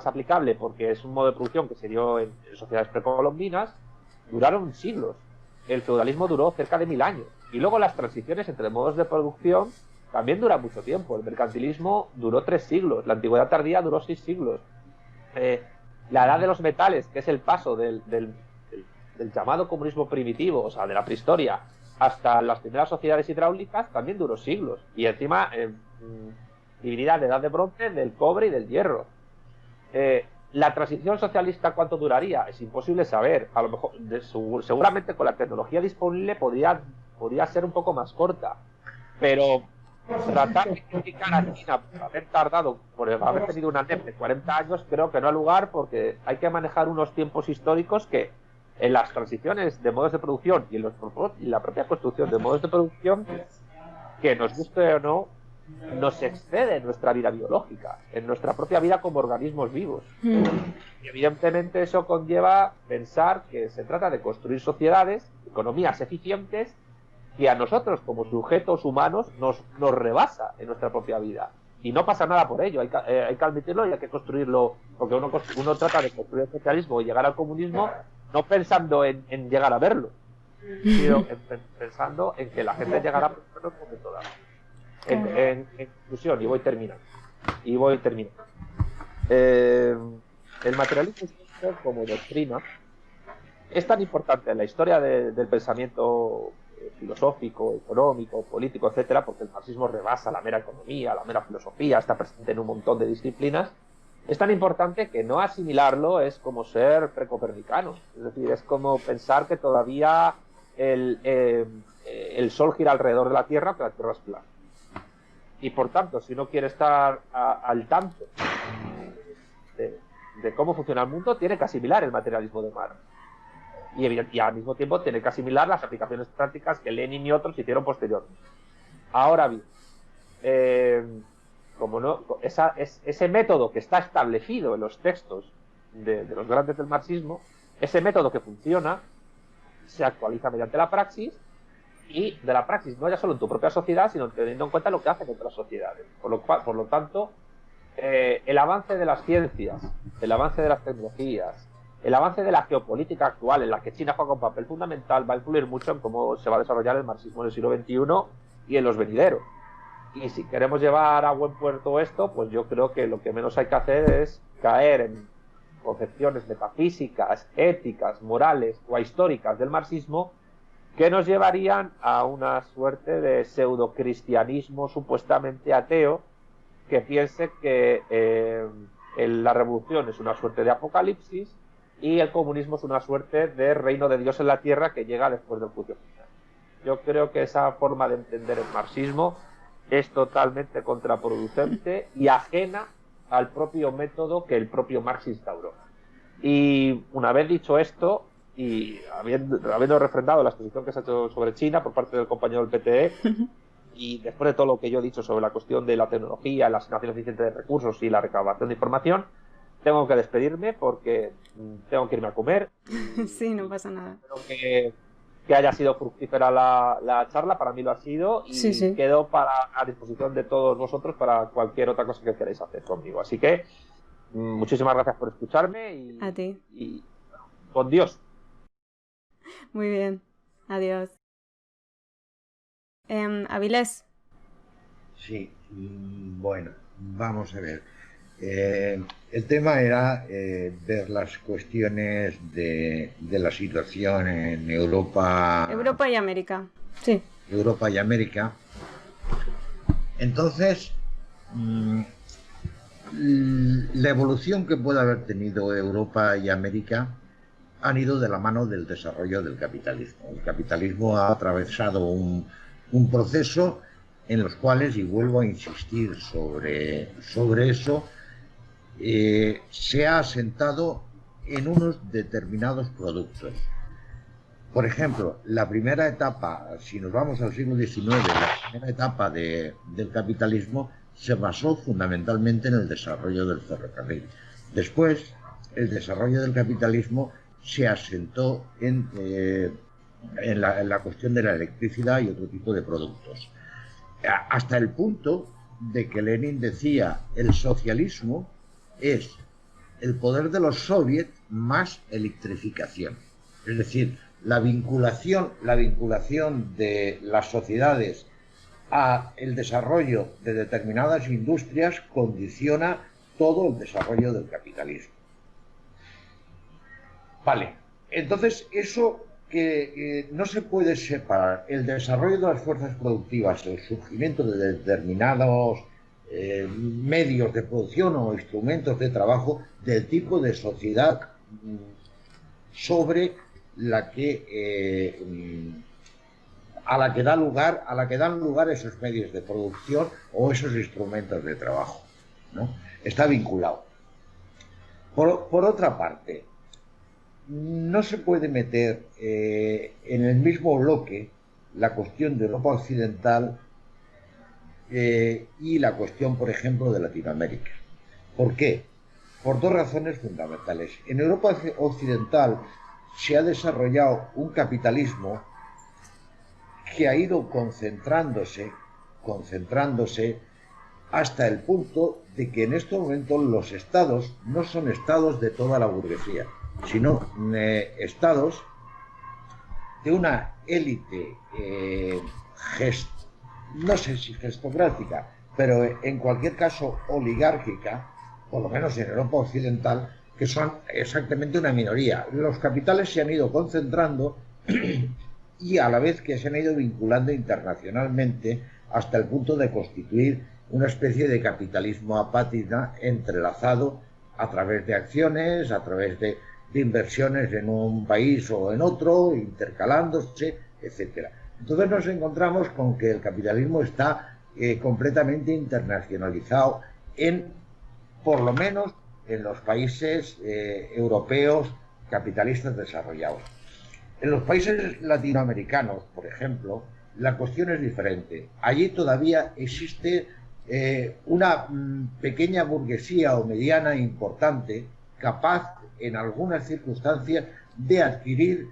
aplicable, porque es un modo de producción que se dio en sociedades precolombinas, duraron siglos. El feudalismo duró cerca de 1000 años. Y luego las transiciones entre modos de producción también duran mucho tiempo. El mercantilismo duró 3 siglos, la antigüedad tardía duró 6 siglos. La edad de los metales, que es el paso del llamado comunismo primitivo, o sea, de la prehistoria, hasta las primeras sociedades hidráulicas, también duró siglos. Y encima, divinidad de edad de bronce, del cobre y del hierro. La transición socialista, ¿cuánto duraría? Es imposible saber. A lo mejor, seguramente con la tecnología disponible podría ser un poco más corta. Pero tratar de criticar a China por haber tardado, por haber tenido una NEP de 40 años, creo que no ha lugar, porque hay que manejar unos tiempos históricos que en las transiciones de modos de producción y en la propia construcción de modos de producción, que nos guste o no, nos excede en nuestra vida biológica, en nuestra propia vida como organismos vivos. Y evidentemente eso conlleva pensar que se trata de construir sociedades, economías eficientes, que a nosotros como sujetos humanos nos rebasa en nuestra propia vida. Y no pasa nada por ello, hay que admitirlo y hay que construirlo, porque uno trata de construir el socialismo y llegar al comunismo no pensando en llegar a verlo, sino pensando en que la gente llegará a un momento dado. En conclusión, y voy terminando. El materialismo como doctrina es tan importante en la historia del pensamiento filosófico, económico, político, etcétera, porque el marxismo rebasa la mera economía, la mera filosofía, está presente en un montón de disciplinas. Es tan importante que no asimilarlo es como ser precopernicano, es decir, es como pensar que todavía el Sol gira alrededor de la Tierra, pero la Tierra es plana. Y por tanto, si uno quiere estar al tanto de cómo funciona el mundo, tiene que asimilar el materialismo de Marx. Y al mismo tiempo tiene que asimilar las aplicaciones prácticas que Lenin y otros hicieron posteriormente. Ahora bien, ese método que está establecido en los textos de los grandes del marxismo, ese método que funciona, se actualiza mediante la praxis, y de la praxis no ya solo en tu propia sociedad, sino teniendo en cuenta lo que hacen otras sociedades. Por lo tanto, el avance de las ciencias, el avance de las tecnologías, el avance de la geopolítica actual, en la que China juega un papel fundamental, va a influir mucho en cómo se va a desarrollar el marxismo en el siglo XXI y en los venideros. Y si queremos llevar a buen puerto esto, pues yo creo que lo que menos hay que hacer es caer en concepciones metafísicas, éticas, morales o históricas del marxismo que nos llevarían a una suerte de pseudocristianismo supuestamente ateo, que piense que la revolución es una suerte de apocalipsis y el comunismo es una suerte de reino de Dios en la tierra que llega después del juicio final. Yo creo que esa forma de entender el marxismo es totalmente contraproducente y ajena al propio método que el propio Marx instauró. Y una vez dicho esto, y habiendo refrendado la exposición que se ha hecho sobre China por parte del compañero del PTE, y después de todo lo que yo he dicho sobre la cuestión de la tecnología, la asignación eficiente de recursos y la recabación de información, tengo que despedirme porque tengo que irme a comer. Sí, no pasa nada. Espero que haya sido fructífera la charla, para mí lo ha sido, y sí. quedo a disposición de todos vosotros para cualquier otra cosa que queráis hacer conmigo. Así que muchísimas gracias por escucharme y, a ti. Y con Dios. Muy bien, adiós. Avilés. Sí, bueno, vamos a ver. El tema era ver las cuestiones de la situación en Europa. Europa y América, sí. Europa y América. Entonces, la evolución que puede haber tenido Europa y América han ido de la mano del desarrollo del capitalismo. El capitalismo ha atravesado un proceso en los cuales, y vuelvo a insistir sobre eso, se ha asentado en unos determinados productos. Por ejemplo, la primera etapa, si nos vamos al siglo XIX, la primera etapa del capitalismo se basó fundamentalmente en el desarrollo del ferrocarril. Después, el desarrollo del capitalismo se asentó en la cuestión de la electricidad y otro tipo de productos. Hasta el punto de que Lenin decía, el socialismo es el poder de los soviets más electrificación. Es decir, la vinculación de las sociedades a el desarrollo de determinadas industrias condiciona todo el desarrollo del capitalismo. Vale, entonces eso que no se puede separar el desarrollo de las fuerzas productivas, el surgimiento de determinados medios de producción o instrumentos de trabajo del tipo de sociedad sobre la que a la que dan lugar esos medios de producción o esos instrumentos de trabajo, ¿no? Está vinculado. Por otra parte, no se puede meter en el mismo bloque la cuestión de Europa Occidental y la cuestión, por ejemplo, de Latinoamérica. ¿Por qué? Por dos razones fundamentales. En Europa Occidental se ha desarrollado un capitalismo que ha ido concentrándose hasta el punto de que en estos momentos los estados no son estados de toda la burguesía, sino estados de una élite no sé si gestocrática, pero en cualquier caso oligárquica, por lo menos en Europa Occidental, que son exactamente una minoría. Los capitales se han ido concentrando y a la vez que se han ido vinculando internacionalmente hasta el punto de constituir una especie de capitalismo apátrida entrelazado a través de acciones, a través de inversiones en un país o en otro, intercalándose, etcétera. Entonces nos encontramos con que el capitalismo está completamente internacionalizado por lo menos en los países europeos capitalistas desarrollados. En los países latinoamericanos, por ejemplo, la cuestión es diferente. Allí todavía existe una pequeña burguesía o mediana importante capaz, en algunas circunstancias, de adquirir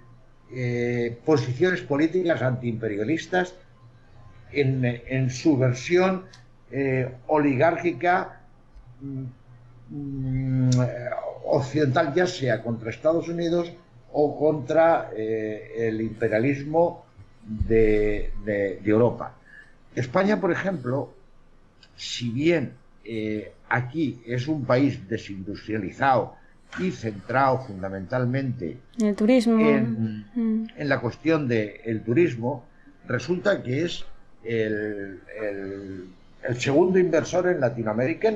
posiciones políticas antiimperialistas en su versión oligárquica occidental, ya sea contra Estados Unidos o contra el imperialismo de Europa. España, por ejemplo, si bien aquí es un país desindustrializado y centrado fundamentalmente el turismo, en la cuestión del turismo, resulta que es el segundo inversor en Latinoamérica.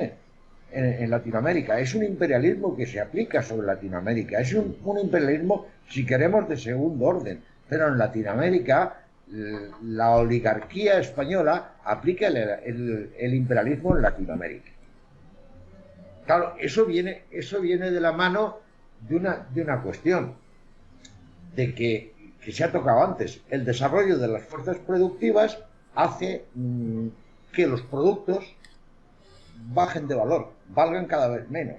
En Latinoamérica es un imperialismo que se aplica sobre Latinoamérica, es un imperialismo, si queremos, de segundo orden, pero en Latinoamérica la oligarquía española aplica el imperialismo en Latinoamérica. Claro, eso viene de la mano de una cuestión de que se ha tocado antes. El desarrollo de las fuerzas productivas hace que los productos bajen de valor, valgan cada vez menos.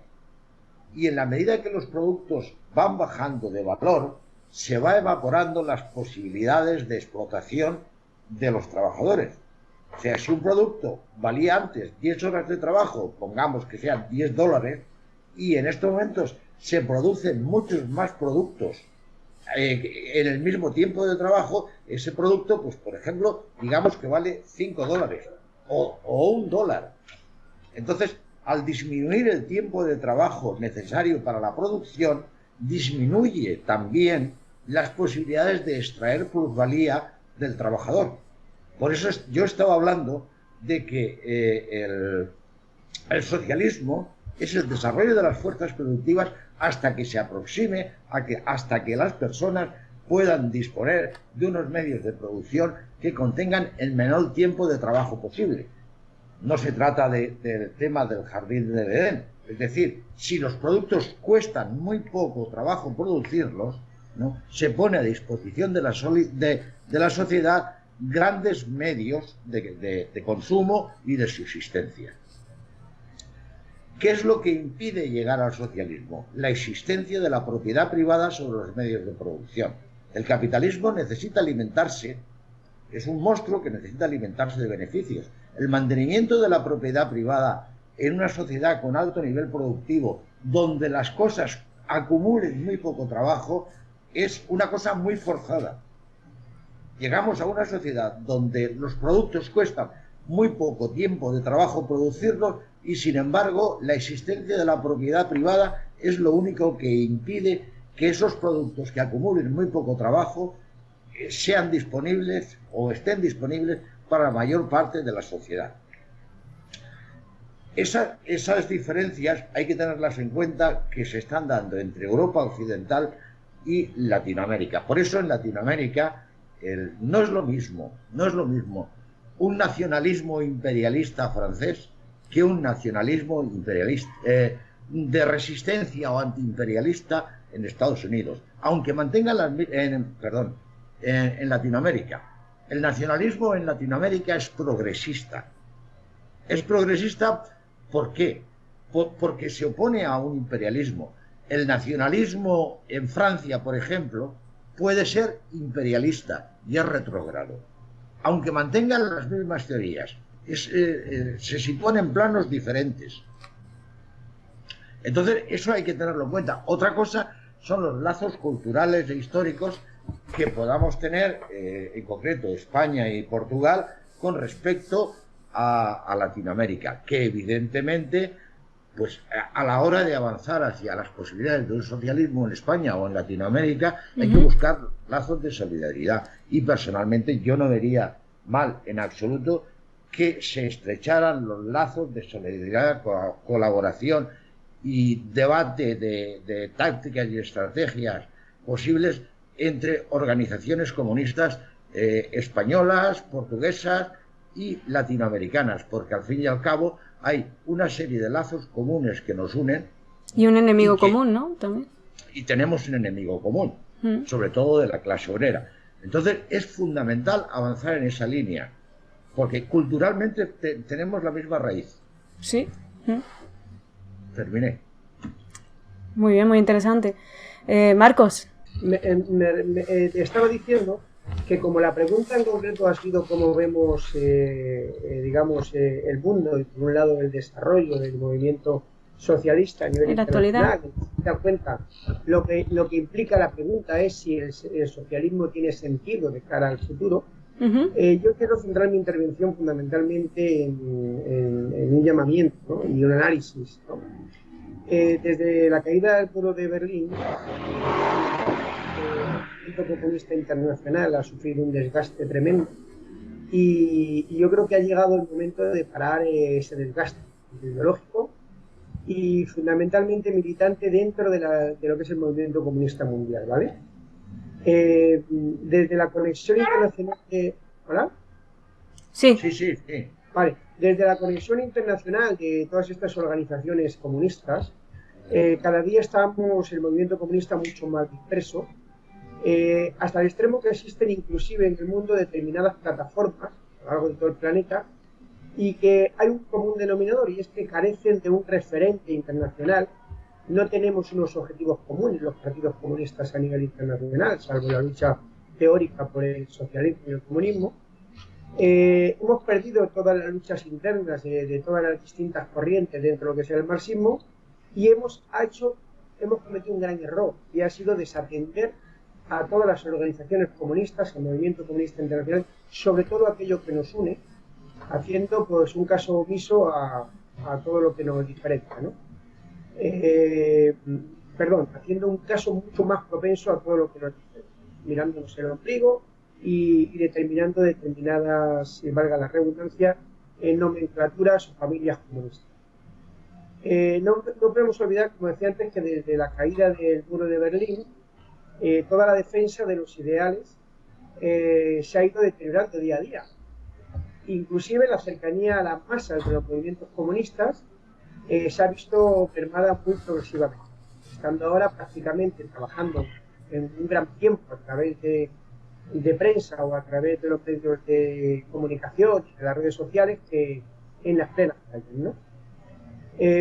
Y en la medida que los productos van bajando de valor, se va evaporando las posibilidades de explotación de los trabajadores. O sea, si un producto valía antes 10 horas de trabajo, pongamos que sean $10, y en estos momentos se producen muchos más productos en el mismo tiempo de trabajo, ese producto, pues por ejemplo, digamos que vale $5 o $1. Entonces, al disminuir el tiempo de trabajo necesario para la producción, disminuye también las posibilidades de extraer plusvalía del trabajador. Por eso yo estaba hablando de que el socialismo es el desarrollo de las fuerzas productivas hasta que se aproxime hasta que las personas puedan disponer de unos medios de producción que contengan el menor tiempo de trabajo posible. No se trata del tema del jardín del Edén. Es decir, si los productos cuestan muy poco trabajo producirlos, ¿no?, se pone a disposición de la sociedad grandes medios de consumo y de subsistencia. ¿Qué es lo que impide llegar al socialismo? La existencia de la propiedad privada sobre los medios de producción. El capitalismo necesita alimentarse, es un monstruo que necesita alimentarse de beneficios. El mantenimiento de la propiedad privada en una sociedad con alto nivel productivo, donde las cosas acumulen muy poco trabajo, es una cosa muy forzada. Llegamos a una sociedad donde los productos cuestan muy poco tiempo de trabajo producirlos y, sin embargo, la existencia de la propiedad privada es lo único que impide que esos productos que acumulen muy poco trabajo sean disponibles o estén disponibles para la mayor parte de la sociedad. Esas diferencias hay que tenerlas en cuenta, que se están dando entre Europa occidental y Latinoamérica. Por eso en Latinoamérica no es lo mismo un nacionalismo imperialista francés que un nacionalismo imperialista de resistencia o antiimperialista en Estados Unidos, aunque mantengan en Latinoamérica. El nacionalismo en Latinoamérica es progresista. Es progresista, ¿por qué? Porque se opone a un imperialismo. El nacionalismo en Francia, por ejemplo, puede ser imperialista y es retrógrado, aunque mantengan las mismas teorías. Se sitúan en planos diferentes. Entonces, eso hay que tenerlo en cuenta. Otra cosa son los lazos culturales e históricos que podamos tener, en concreto España y Portugal, con respecto a Latinoamérica, que evidentemente, pues a la hora de avanzar hacia las posibilidades de un socialismo en España o en Latinoamérica, hay que buscar lazos de solidaridad. Y personalmente yo no vería mal en absoluto que se estrecharan los lazos de solidaridad, colaboración y debate de tácticas y estrategias posibles entre organizaciones comunistas españolas, portuguesas y latinoamericanas, porque al fin y al cabo hay una serie de lazos comunes que nos unen. Y un enemigo común, ¿no? También. Y tenemos un enemigo común, sobre todo de la clase obrera. Entonces es fundamental avanzar en esa línea, porque culturalmente tenemos la misma raíz. Sí. Terminé. Muy bien, muy interesante. Marcos. Estaba diciendo que como la pregunta en concreto ha sido cómo vemos, el mundo y por un lado el desarrollo del movimiento socialista a nivel internacional, se da cuenta, lo que implica la pregunta es si el socialismo tiene sentido de cara al futuro. Yo quiero centrar mi intervención fundamentalmente en un llamamiento, ¿no?, y un análisis, ¿no? Desde la caída del muro de Berlín, el movimiento populista internacional ha sufrido un desgaste tremendo y yo creo que ha llegado el momento de parar ese desgaste ideológico y fundamentalmente militante dentro de lo que es el movimiento comunista mundial, ¿vale? Desde la conexión internacional ¿Hola? Sí. Sí. Vale. Desde la conexión internacional de todas estas organizaciones comunistas, cada día estamos el movimiento comunista mucho más disperso, hasta el extremo que existen inclusive en el mundo determinadas plataformas a lo largo de todo el planeta y que hay un común denominador, y es que carecen de un referente internacional. No tenemos unos objetivos comunes los partidos comunistas a nivel internacional, salvo la lucha teórica por el socialismo y el comunismo. Hemos perdido todas las luchas internas de todas las distintas corrientes dentro de lo que es el marxismo y hemos cometido un gran error, y ha sido desatender a todas las organizaciones comunistas, el movimiento comunista internacional, sobre todo aquello que nos une, haciendo pues un caso omiso a todo lo que nos diferencia, ¿no? Haciendo un caso mucho más propenso a todo lo que nos diferencia, mirándonos el ombligo y determinando determinadas, si valga la redundancia, nomenclaturas o familias comunistas. No podemos olvidar, como decía antes, que desde la caída del muro de Berlín, toda la defensa de los ideales se ha ido deteriorando día a día. Inclusive la cercanía a las masas de los movimientos comunistas se ha visto mermada muy progresivamente, estando ahora prácticamente trabajando en un gran tiempo a través de prensa o a través de los medios de comunicación y de las redes sociales que en las plenas calles, ¿no?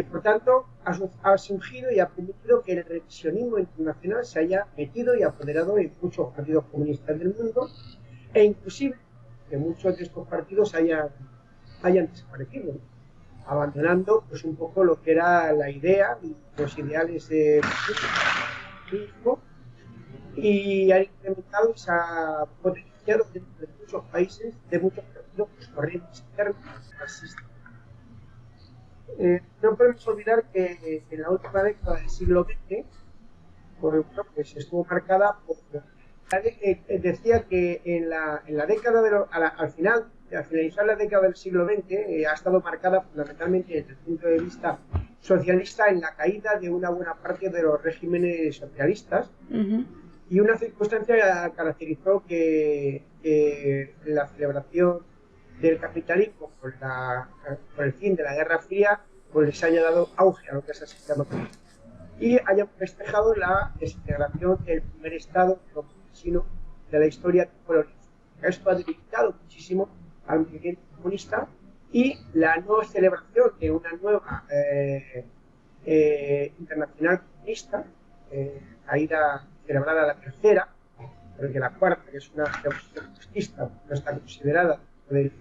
Por tanto, ha surgido y ha permitido que el revisionismo internacional se haya metido y apoderado en muchos partidos comunistas del mundo, e inclusive que muchos de estos partidos hayan desaparecido, abandonando pues un poco lo que era la idea y los ideales de comunismo, y ha incrementado y se ha potenciado dentro de muchos países, de muchos partidos, pues, corrientes internas marxistas. No podemos olvidar que en la última década del siglo XX, pues estuvo marcada por... decía que en la década al finalizar la década del siglo XX, ha estado marcada fundamentalmente desde el punto de vista socialista en la caída de una buena parte de los regímenes socialistas. Y una circunstancia caracterizó que la celebración del capitalismo por el fin de la Guerra Fría, pues les haya dado auge a lo que es el sistema capitalista y hayan festejado la desintegración del primer estado campesino de la historia que fue el origen. Esto ha debilitado muchísimo al movimiento comunista, y la nueva celebración de una nueva internacional comunista, celebrada la tercera, porque la cuarta, que es una revolución marxista, no está considerada de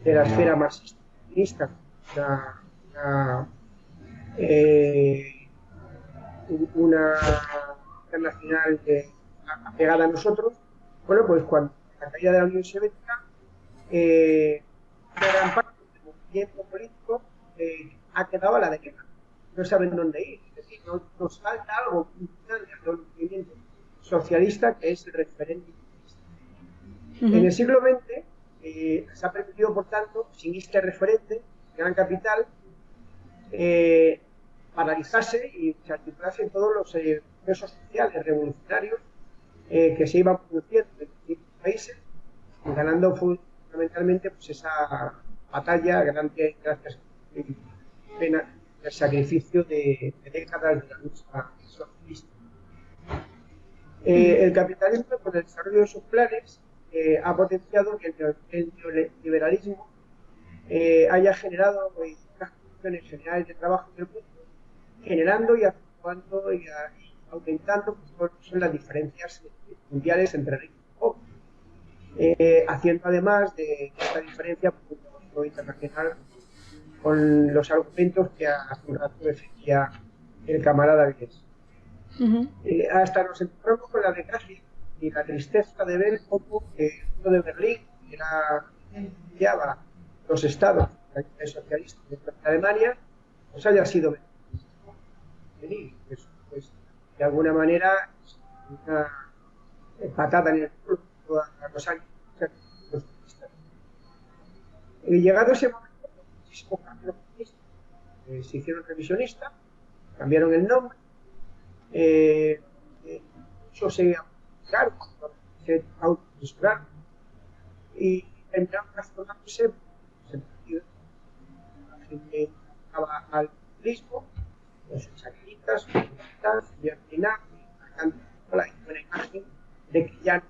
la esfera marxista-comunista, una internacional apegada a nosotros. Bueno, pues cuando la caída de la Unión Soviética, una gran parte del movimiento político ha quedado a la deriva, no saben dónde ir, es decir, nos falta algo importante del movimiento socialista, que es el referente comunista. En el siglo XX se ha permitido, por tanto, sin este referente, gran capital, paralizarse y se articulase en todos los procesos sociales revolucionarios que se iban produciendo en distintos países, ganando fundamentalmente pues esa batalla grande gracias al sacrificio de décadas de la lucha socialista. El capitalismo, con el desarrollo de sus planes, ha potenciado que el neoliberalismo haya generado unas condiciones generales de trabajo en el mundo, generando y actuando y aumentando pues, son las diferencias mundiales entre ricos y pobres, haciendo además de esta diferencia pues, un negocio internacional con los argumentos que hace un rato decía el camarada Vilés. Hasta nos encontramos con la desgracia y la tristeza de ver cómo el muro de Berlín, que era los estados socialistas de Alemania, pues haya sido pues, de alguna manera una patada en el culo a los años. Y llegado ese momento, muchísimos partidos comunistas se hicieron revisionistas, cambiaron el nombre, muchos se autocensuraron y terminaron transformándose. La gente estaba al populismo, con sus chaquetitas, y al final sacando la buena imagen de que ya no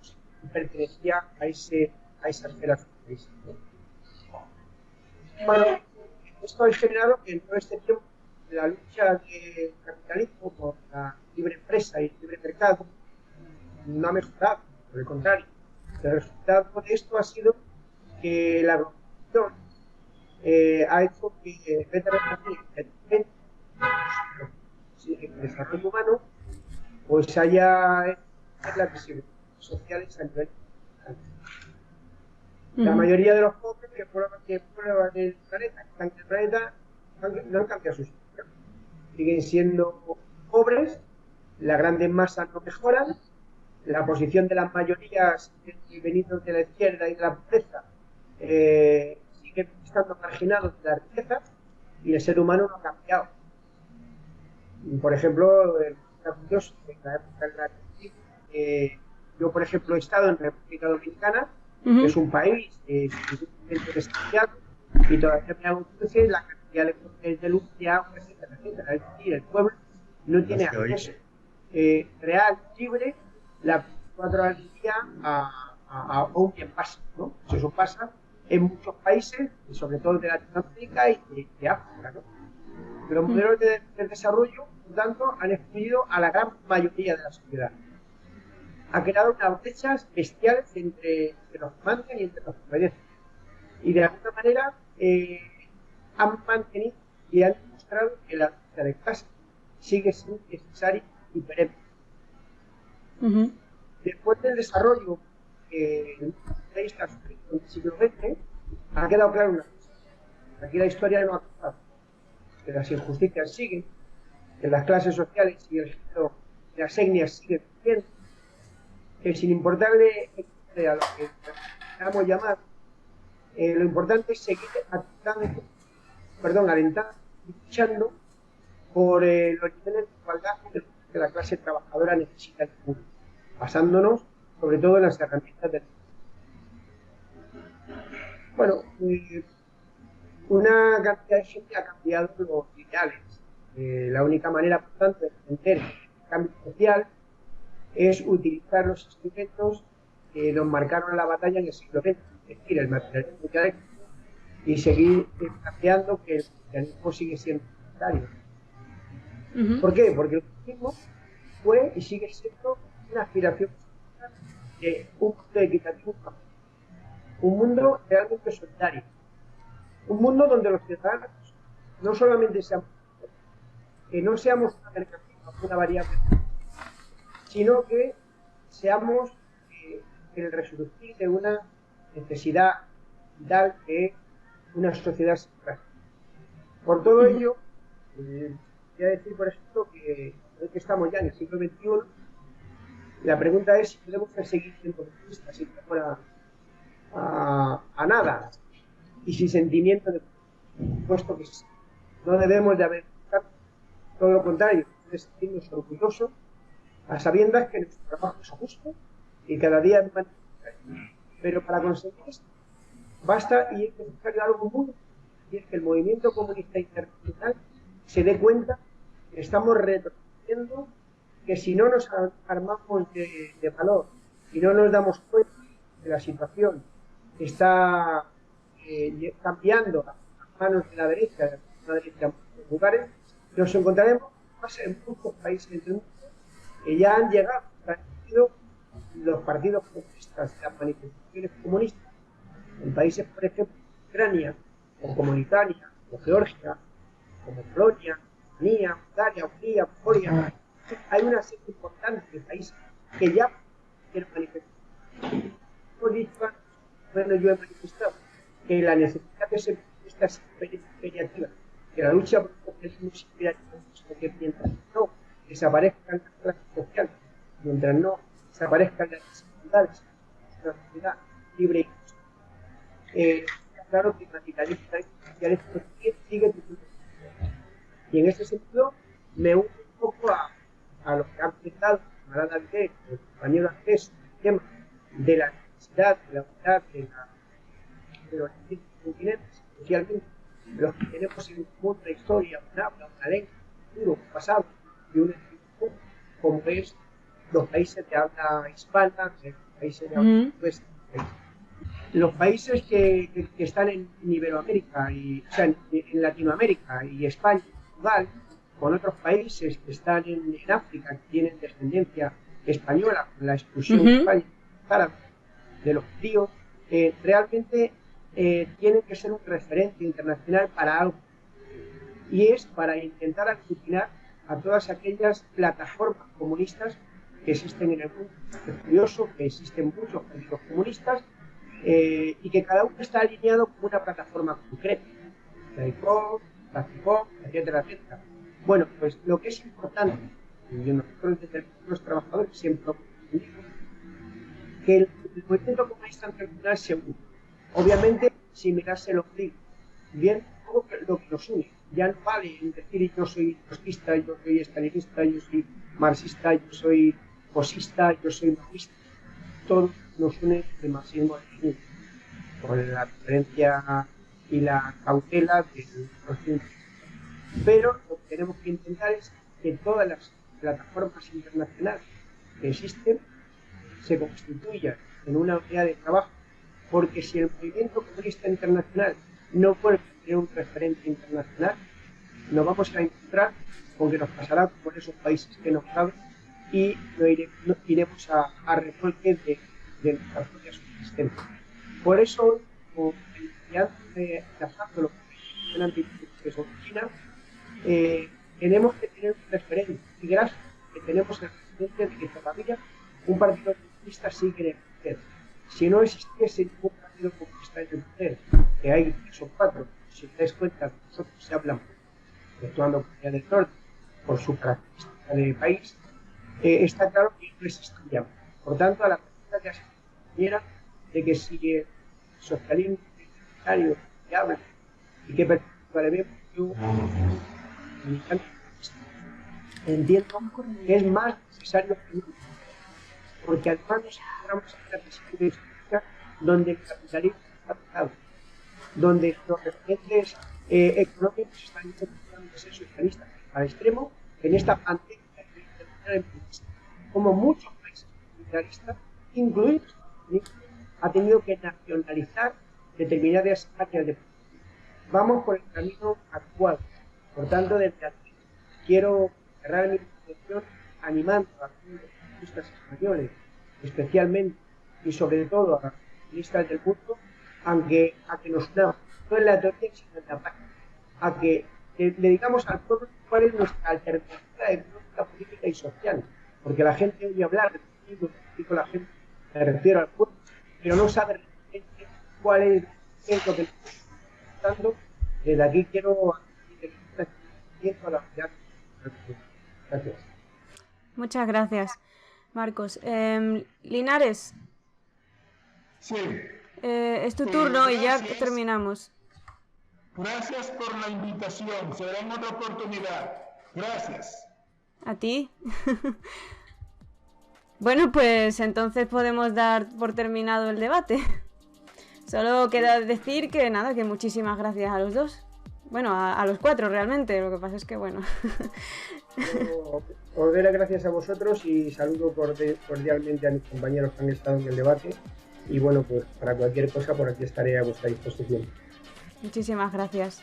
pertenecía a esa esfera socialista. Bueno, esto ha generado que en todo este tiempo la lucha del capitalismo por la libre empresa y el libre mercado no ha mejorado, por el contrario. El resultado de esto ha sido que la globalización ha hecho que en vez de repartir el desarrollo humano, pues haya las desigualdades sociales a nivel mundial. La mayoría de los pobres que prueban el planeta, que están en el planeta, no han cambiado su situación. Siguen siendo pobres, las grandes masas no mejoran, la posición de las mayorías venidos de la izquierda y de la pobreza siguen estando marginados de la riqueza, y el ser humano no ha cambiado. Por ejemplo, en la época de la yo, por ejemplo, he estado en República Dominicana, que es un país suficientemente desarrollado, y todavía me hago cruces la cantidad de luz, de agua, etcétera, etcétera. Es decir, el pueblo no tiene acceso real, libre, las 24 horas del día a un bien básico, ¿no? Pues eso pasa en muchos países, sobre todo de Latinoamérica y de África, ¿no? Los modelos de desarrollo, por tanto, han excluido a la gran mayoría de la sociedad. Ha creado unas brechas bestiales entre los que mandan y entre los que obedecen. Y de alguna manera han mantenido y han demostrado que la lucha de clase sigue siendo necesaria y perenne. Después del desarrollo del siglo XX, ha quedado claro una cosa. Aquí la historia no ha acabado. Que las injusticias siguen, que las clases sociales y el género de las etnias siguen creciendo, que sin importarle a lo que queramos llamar, lo importante es seguir alentando y luchando por los niveles de igualdad que la clase trabajadora necesita en el mundo, basándonos sobre todo en las herramientas del mundo. Bueno, una cantidad de gente ha cambiado los ideales. La única manera, por tanto, de entender el cambio social es utilizar los instrumentos que nos marcaron la batalla en el siglo XX, es decir, el materialismo dialéctico, y seguir planteando que el cristianismo sigue siendo necesario. ¿Por qué? Porque el cristianismo fue y sigue siendo una aspiración de un mundo equitativo, un mundo realmente solidario, un mundo donde los ciudadanos no solamente que no seamos una mercancía, una variable, sino que seamos el resurgir de una necesidad vital que es una sociedad sin clase. Por todo ello, voy a decir, por ejemplo, que hoy que estamos ya en el siglo XXI, la pregunta es si podemos seguir siendo comunistas sin temor a nada y sin sentimiento de puesto que no debemos de haber todo lo contrario, de sentirnos orgullosos a sabiendas que nuestro trabajo es justo y cada día es más necesario. Pero para conseguir esto basta y es necesario algo muy, y es que el movimiento comunista internacional se dé cuenta que estamos retrocediendo, que si no nos armamos de valor y no nos damos cuenta de la situación que está cambiando a manos de la derecha en muchos lugares, nos encontraremos en muchos países del mundo que ya han llegado, han sido los partidos comunistas, las manifestaciones comunistas, en países, por ejemplo, Ucrania, o como Italia, o Georgia, como Polonia, Rumanía, Bulgaria, Hungría, Polonia. Hay una serie importante de países que ya quieren manifestar. Bueno, yo he manifestado que la necesidad de ser estas imperativa, que la lucha por los objetivos imperativos, que mientras no desaparezcan las clases sociales, mientras no desaparezcan las desigualdades, una sociedad libre y justa, claro que el capitalismo sigue teniendo. Y en ese sentido me uno un poco a lo que ha comentado el camarada Vité, el compañero Andrés, el tema de la necesidad, de la unidad de los distintos continentes, especialmente los que tenemos en un mundo de historia, un habla, una lengua, un futuro, un pasado y un espíritu, como es los países de habla hispana, los países de habla oeste. Los países que están en Iberoamérica, o sea, en Latinoamérica y España, Portugal, con otros países que están en África, que tienen descendencia española, con la expulsión de España de los judíos, realmente tienen que ser un referente internacional para algo. Y es para intentar aglutinar a todas aquellas plataformas comunistas que existen en el mundo. Es curioso que existen muchos partidos comunistas y que cada uno está alineado con una plataforma concreta. La ICO, la CIPO, etcétera, etcétera. Bueno, pues lo que es importante, y nosotros desde los trabajadores siempre que el movimiento comunista internacional se une. Obviamente, sin mirarse el ombligo. Bien, lo que nos une, ya no vale decir yo soy trotskista, yo soy estalinista, yo soy marxista, yo soy posista, yo soy maoísta. Todo nos une de marxismo-leninismo, con la diferencia y la cautela del proceso. Pero lo que tenemos que intentar es que todas las plataformas internacionales que existen se constituyan en una unidad de trabajo, porque si el movimiento comunista internacional no puede tener un referente internacional, nos vamos a encontrar con que nos pasará por esos países que nos caben y no iremos a remolque de nuestra propia subsistencia. Por eso, como ya adaptando lo que son China, tenemos que tener un referente, y gracias que tenemos el referente de que todavía un partido comunista sigue en el poder. Si no existiese ningún partido comunista en el poder, que hay 3 o 4, si te das cuenta, nosotros se hablan actuando Corea del Norte por su característica de país, está claro que no existiría. Por tanto, a la pregunta que hace la compañera de que si el socialismo es viable y que particularmente yo entiendo que es más necesario que nunca, porque además nos encontramos en una situación histórica donde el capitalismo está atacado, donde los referentes económicos están intentando ser socialistas al extremo en esta pandemia como muchos países capitalistas, incluidos Estados Unidos, ha tenido que nacionalizar determinadas áreas de producción. Vamos por el camino actual. Por tanto, desde aquí quiero cerrar mi intervención animando a los economistas españoles, especialmente y sobre todo a los economistas del mundo, a que nos unamos, no en la teoría sino en la práctica, a que le digamos al pueblo cuál es nuestra alternativa económica, política y social, porque la gente oye hablar de la gente, me refiero al pueblo, pero no sabe realmente cuál es lo que estamos dando. Desde aquí quiero a la unidad. Gracias. Muchas gracias, Marcos. Linares, Sí. Es tu turno y ya Gracias. terminamos. Gracias por la invitación. Será en otra oportunidad. Gracias. ¿A ti? Bueno, pues entonces podemos dar por terminado el debate. Solo queda decir que nada, que muchísimas gracias a los dos. Bueno, a los 4 realmente, lo que pasa es que bueno. Os doy las gracias a vosotros y saludo cordialmente a mis compañeros que han estado en el debate. Y bueno, pues para cualquier cosa por aquí estaré a vuestra disposición. Muchísimas gracias.